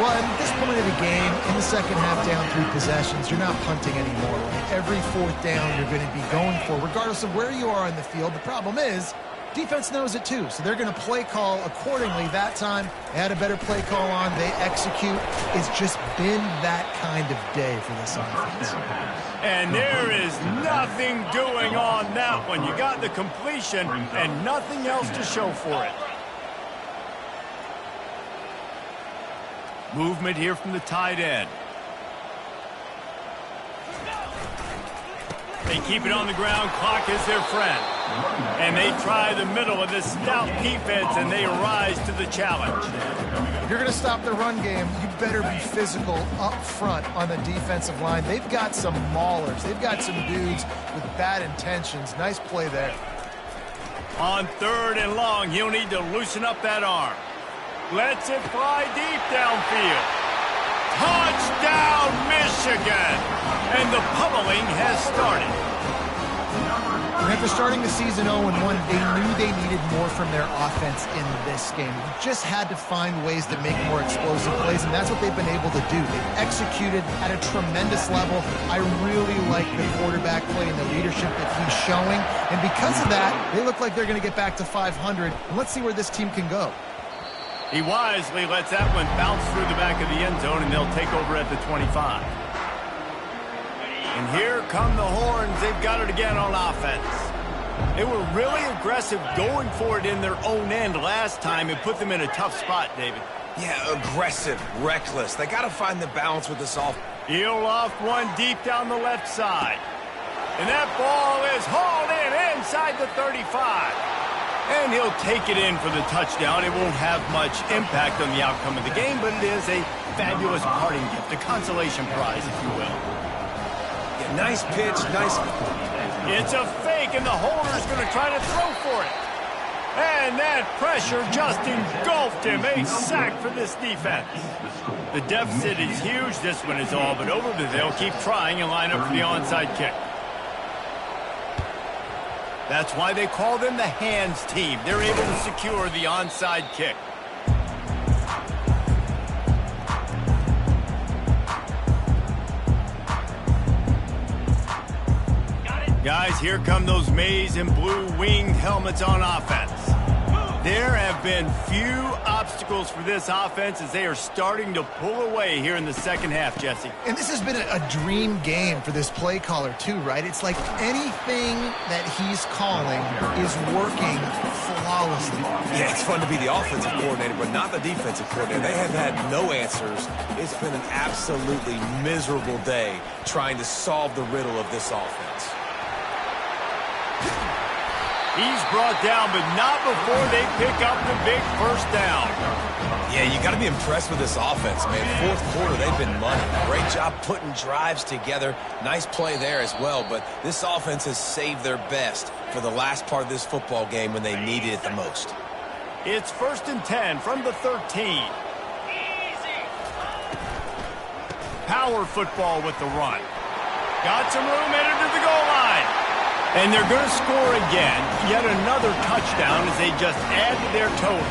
Well, at this point of the game, in the second half, down 3 possessions, you're not punting anymore. Every 4th down you're going to be going for, regardless of where you are on the field. The problem is, defense knows it too, so they're going to play call accordingly. That time, they had a better play call on. They execute. It's just been that kind of day for this offense. And there is nothing doing on that one. You got the completion and nothing else to show for it. Movement here from the tight end. They keep it on the ground. Clock is their friend. And they try the middle of this stout defense, and they rise to the challenge. If you're going to stop the run game, you better be physical up front on the defensive line. They've got some maulers. They've got some dudes with bad intentions. Nice play there. On 3rd and long, he'll need to loosen up that arm. Lets it fly deep downfield. Touchdown, Michigan! And the pummeling has started. And after starting the season 0-1, they knew they needed more from their offense in this game. You just had to find ways to make more explosive plays, and that's what they've been able to do. They've executed at a tremendous level. I really like the quarterback play and the leadership that he's showing. And because of that, they look like they're going to get back to 500. And let's see where this team can go. He wisely lets that one bounce through the back of the end zone, and they'll take over at the 25. And here come the horns. They've got it again on offense. They were really aggressive going for it in their own end last time and put them in a tough spot, David. Yeah, aggressive, reckless. They got to find the balance with this offense. He'll loft one deep down the left side. And that ball is hauled in inside the 35. And he'll take it in for the touchdown. It won't have much impact on the outcome of the game, but it is a fabulous parting gift, a consolation prize, if you will. Yeah, nice pitch, nice. It's a fake, and the holder's going to try to throw for it. And that pressure just engulfed him. A sack for this defense. The deficit is huge. This one is all but over, but they'll keep trying and line up for the onside kick. That's why they call them the hands team. They're able to secure the onside kick. Guys, here come those maize and blue winged helmets on offense. There have been few obstacles for this offense as they are starting to pull away here in the second half, Jesse. And this has been a dream game for this play caller too, right? It's like anything that he's calling is working flawlessly. Yeah, it's fun to be the offensive coordinator, but not the defensive coordinator. They have had no answers. It's been an absolutely miserable day trying to solve the riddle of this offense. He's brought down, but not before they pick up the big first down. Yeah, you got to be impressed with this offense, man. Fourth quarter, they've been money. Great job putting drives together. Nice play there as well, but this offense has saved their best for the last part of this football game when they needed it the most. It's 1st and 10 from the 13. Power football with the run. Got some room headed to the goal line. And they're going to score again, yet another touchdown as they just add to their total.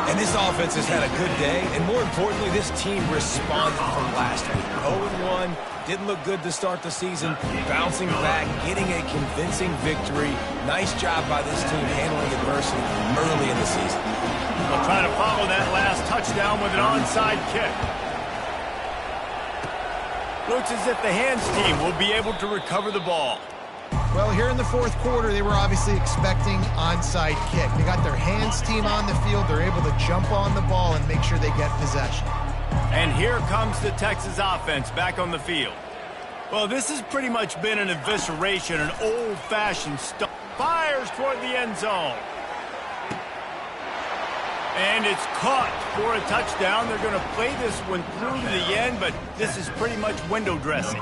And this offense has had a good day, and more importantly, this team responded from last week. 0-1, didn't look good to start the season, bouncing back, getting a convincing victory. Nice job by this team handling adversity early in the season. They'll try to follow that last touchdown with an onside kick. Looks as if the hands team will be able to recover the ball. Well, here in the fourth quarter, they were obviously expecting onside kick. They got their hands team on the field. They're able to jump on the ball and make sure they get possession. And here comes the Texas offense back on the field. Well, this has pretty much been an evisceration, an old-fashioned stuff. Fires toward the end zone. And it's caught for a touchdown. They're going to play this one through to the end, but this is pretty much window dressing.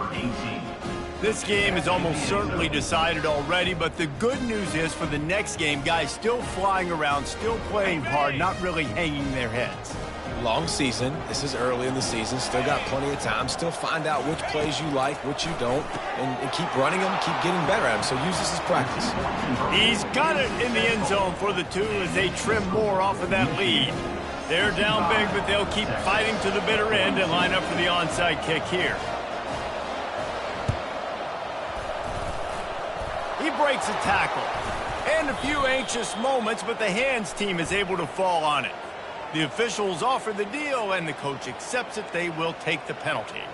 This game is almost certainly decided already, but the good news is for the next game, guys still flying around, still playing hard, not really hanging their heads. Long season. This is early in the season. Still got plenty of time. Still find out which plays you like, which you don't, and keep running them, keep getting better at them. So use this as practice. He's got it in the end zone for the two as they trim more off of that lead. They're down big, but they'll keep fighting to the bitter end and line up for the onside kick here. He breaks a tackle. And a few anxious moments, but the hands team is able to fall on it. The officials offer the deal, and the coach accepts it. They will take the penalty.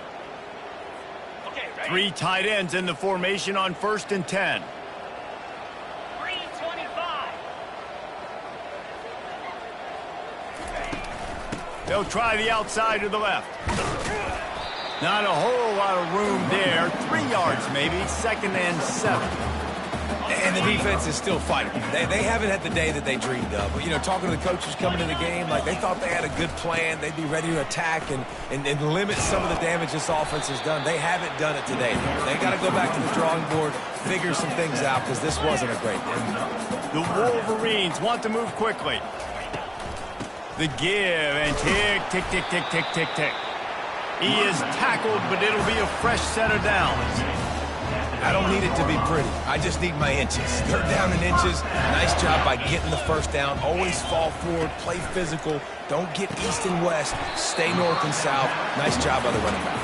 Okay, ready? 3 tight ends in the formation on 1st and 10. 325. They'll try the outside to the left. Not a whole lot of room there. 3 yards maybe, 2nd and 7. And the defense is still fighting. They haven't had the day that they dreamed of. But, you know, talking to the coaches coming into the game, like they thought they had a good plan. They'd be ready to attack and limit some of the damage this offense has done. They haven't done it today. They got to go back to the drawing board, figure some things out because this wasn't a great day. The Wolverines want to move quickly. The give and tick, tick, tick, tick, tick, tick, tick. He is tackled, but it'll be a fresh set of downs. I don't need it to be pretty. I just need my inches. 3rd down in inches. Nice job by getting the first down. Always fall forward, play physical. Don't get east and west. Stay north and south. Nice job by the running back.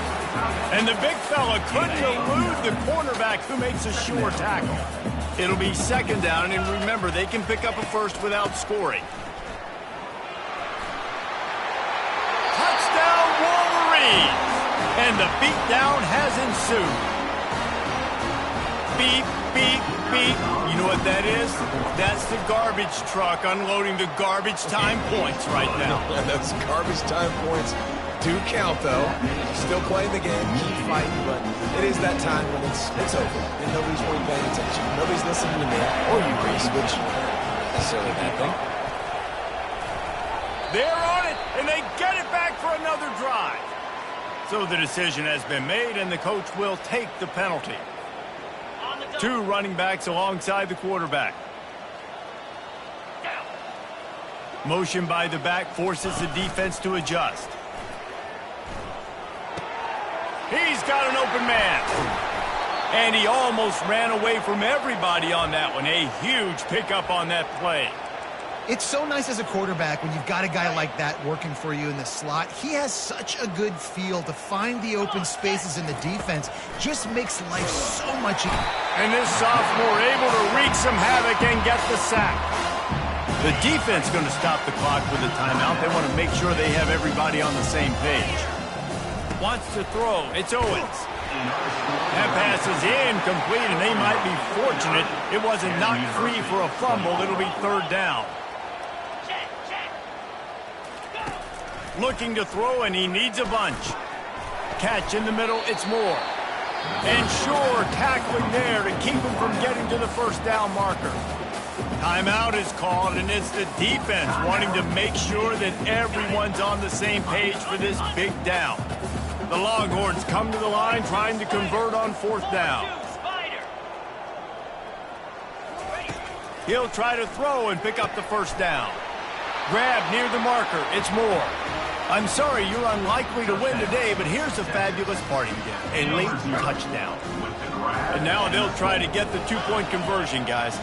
And the big fella couldn't elude the cornerback who makes a sure tackle. It'll be 2nd down, and remember, they can pick up a first without scoring. Touchdown, Wolverines! And the beatdown has ensued. Beep, beep, beep. You know what that is? That's the garbage truck unloading the garbage time points right now. Those garbage time points do count, though. Still playing the game, keep fighting, but it is that time when it's over, and nobody's really paying attention. Nobody's listening to me, or you, Reese, which necessarily a bad thing. They're on it, and they get it back for another drive. So the decision has been made, and the coach will take the penalty. Two running backs alongside the quarterback. Motion by the back forces the defense to adjust. He's got an open man. And he almost ran away from everybody on that one. A huge pickup on that play. It's so nice as a quarterback when you've got a guy like that working for you in the slot. He has such a good feel to find the open spaces in the defense. Just makes life so much easier. And this sophomore able to wreak some havoc and get the sack. The defense going to stop the clock with a timeout. They want to make sure they have everybody on the same page. Wants to throw. It's Owens. That pass is incomplete, and they might be fortunate it wasn't knocked free for a fumble. It'll be third down. Looking to throw, and he needs a bunch. Catch in the middle, it's Moore. And sure, tackling there to keep him from getting to the first down marker. Timeout is called, and it's the defense wanting to make sure that everyone's on the same page for this big down. The Longhorns come to the line trying to convert on fourth down. He'll try to throw and pick up the first down. Grab near the marker, it's Moore. I'm sorry, you're unlikely to win today, but here's a fabulous parting gift, a late touchdown. And now they'll try to get the two-point conversion, guys.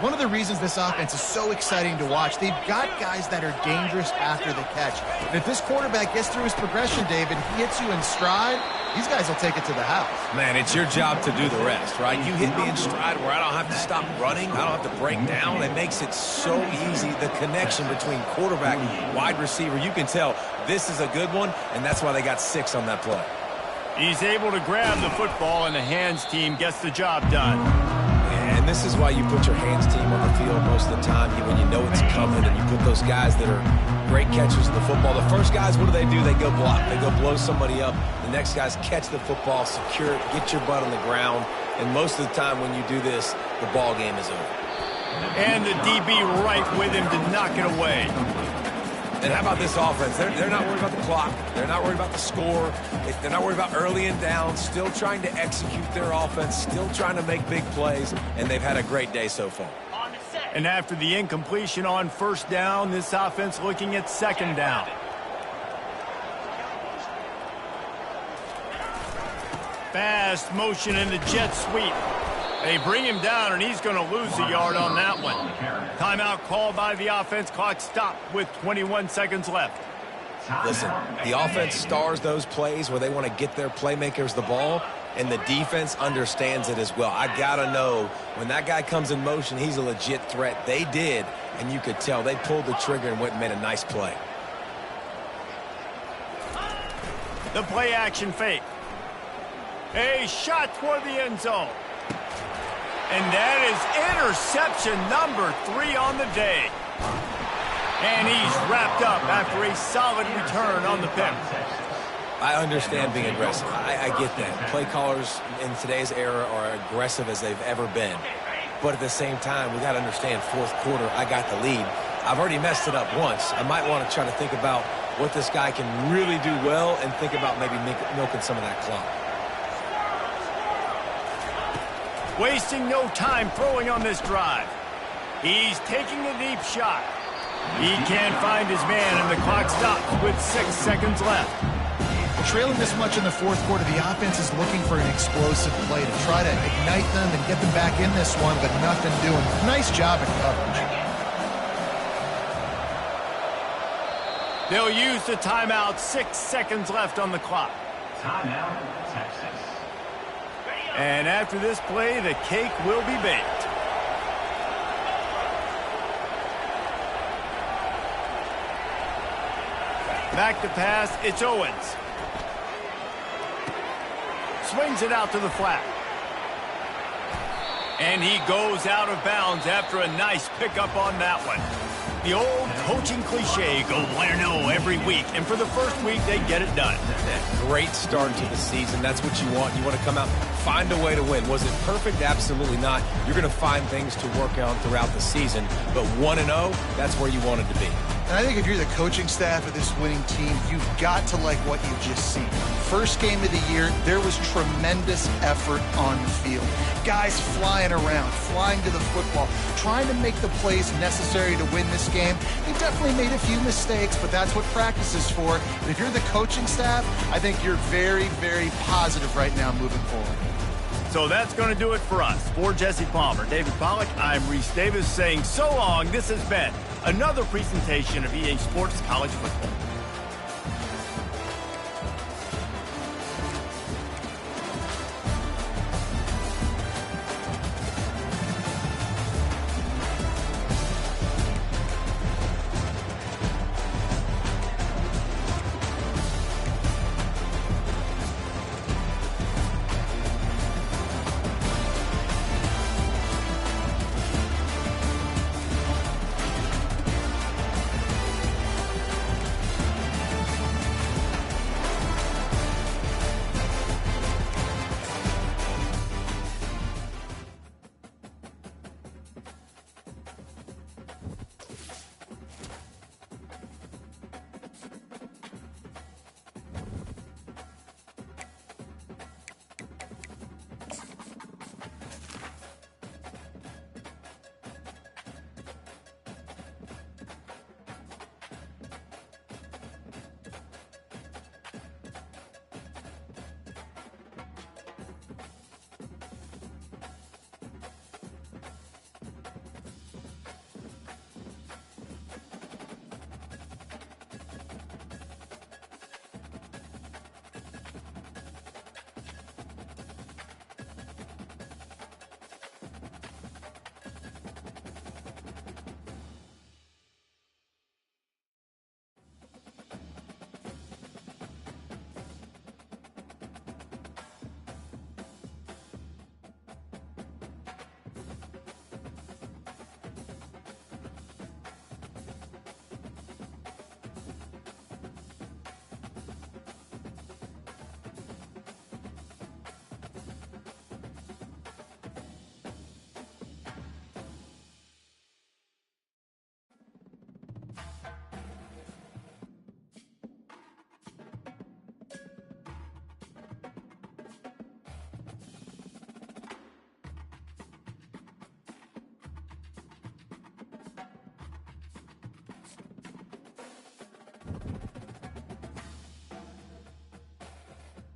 One of the reasons this offense is so exciting to watch, they've got guys that are dangerous after the catch. And if this quarterback gets through his progression, David, he hits you in stride, these guys will take it to the house. Man, it's your job to do the rest, right? You hit me in stride where I don't have to stop running. I don't have to break down. It makes it so easy. The connection between quarterback and wide receiver, you can tell this is a good one, and that's why they got 6 on that play. He's able to grab the football, and the hands team gets the job done. And this is why you put your hands team on the field most of the time when you know it's coming, and you put those guys that are great catchers of the football. The first guys, what do? They go block. They go blow somebody up. The next guys catch the football, secure it, get your butt on the ground. And most of the time when you do this, the ball game is over. And the DB right with him to knock it away. And how about this offense? They're not worried about the clock. They're not worried about the score. They're not worried about early and down. Still trying to execute their offense. Still trying to make big plays. And they've had a great day so far. And after the incompletion on first down, this offense looking at second down. Fast motion in the jet sweep. They bring him down, and he's going to lose a yard on that one. Timeout called by the offense. Clock stopped with 21 seconds left. Listen, the offense stars those plays where they want to get their playmakers the ball, and the defense understands it as well. I got to know when that guy comes in motion, he's a legit threat. They did, and you could tell. They pulled the trigger and went and made a nice play. The play action fake. A shot toward the end zone. And that is interception number 3 on the day. And he's wrapped up after a solid return on the pick. I understand being aggressive. I get that. Play callers in today's era are aggressive as they've ever been. But at the same time, we got to understand fourth quarter, I got the lead. I've already messed it up once. I might want to try to think about what this guy can really do well and think about maybe milking some of that clock. Wasting no time throwing on this drive. He's taking a deep shot. He can't find his man, and the clock stops with 6 seconds left. Trailing this much in the fourth quarter, the offense is looking for an explosive play to try to ignite them and get them back in this one, but nothing doing. Nice job at coverage. They'll use the timeout. 6 seconds left on the clock. Timeout, Texas. And after this play, the cake will be baked. Back to pass, it's Owens. Swings it out to the flat. And he goes out of bounds after a nice pickup on that one. The old coaching cliche, go 1-0 every week. And for the first week, they get it done. Great start to the season. That's what you want. You want to come out, find a way to win. Was it perfect? Absolutely not. You're going to find things to work on throughout the season. But 1-0, that's where you want it to be. And I think if you're the coaching staff of this winning team, you've got to like what you've just seen. First game of the year, there was tremendous effort on the field. Guys flying around, flying to the football, trying to make the plays necessary to win this game. They definitely made a few mistakes, but that's what practice is for. And if you're the coaching staff, I think you're very, very positive right now moving forward. So that's going to do it for us. For Jesse Palmer, David Pollack, I'm Reese Davis saying so long. This has been another presentation of EA Sports College Football.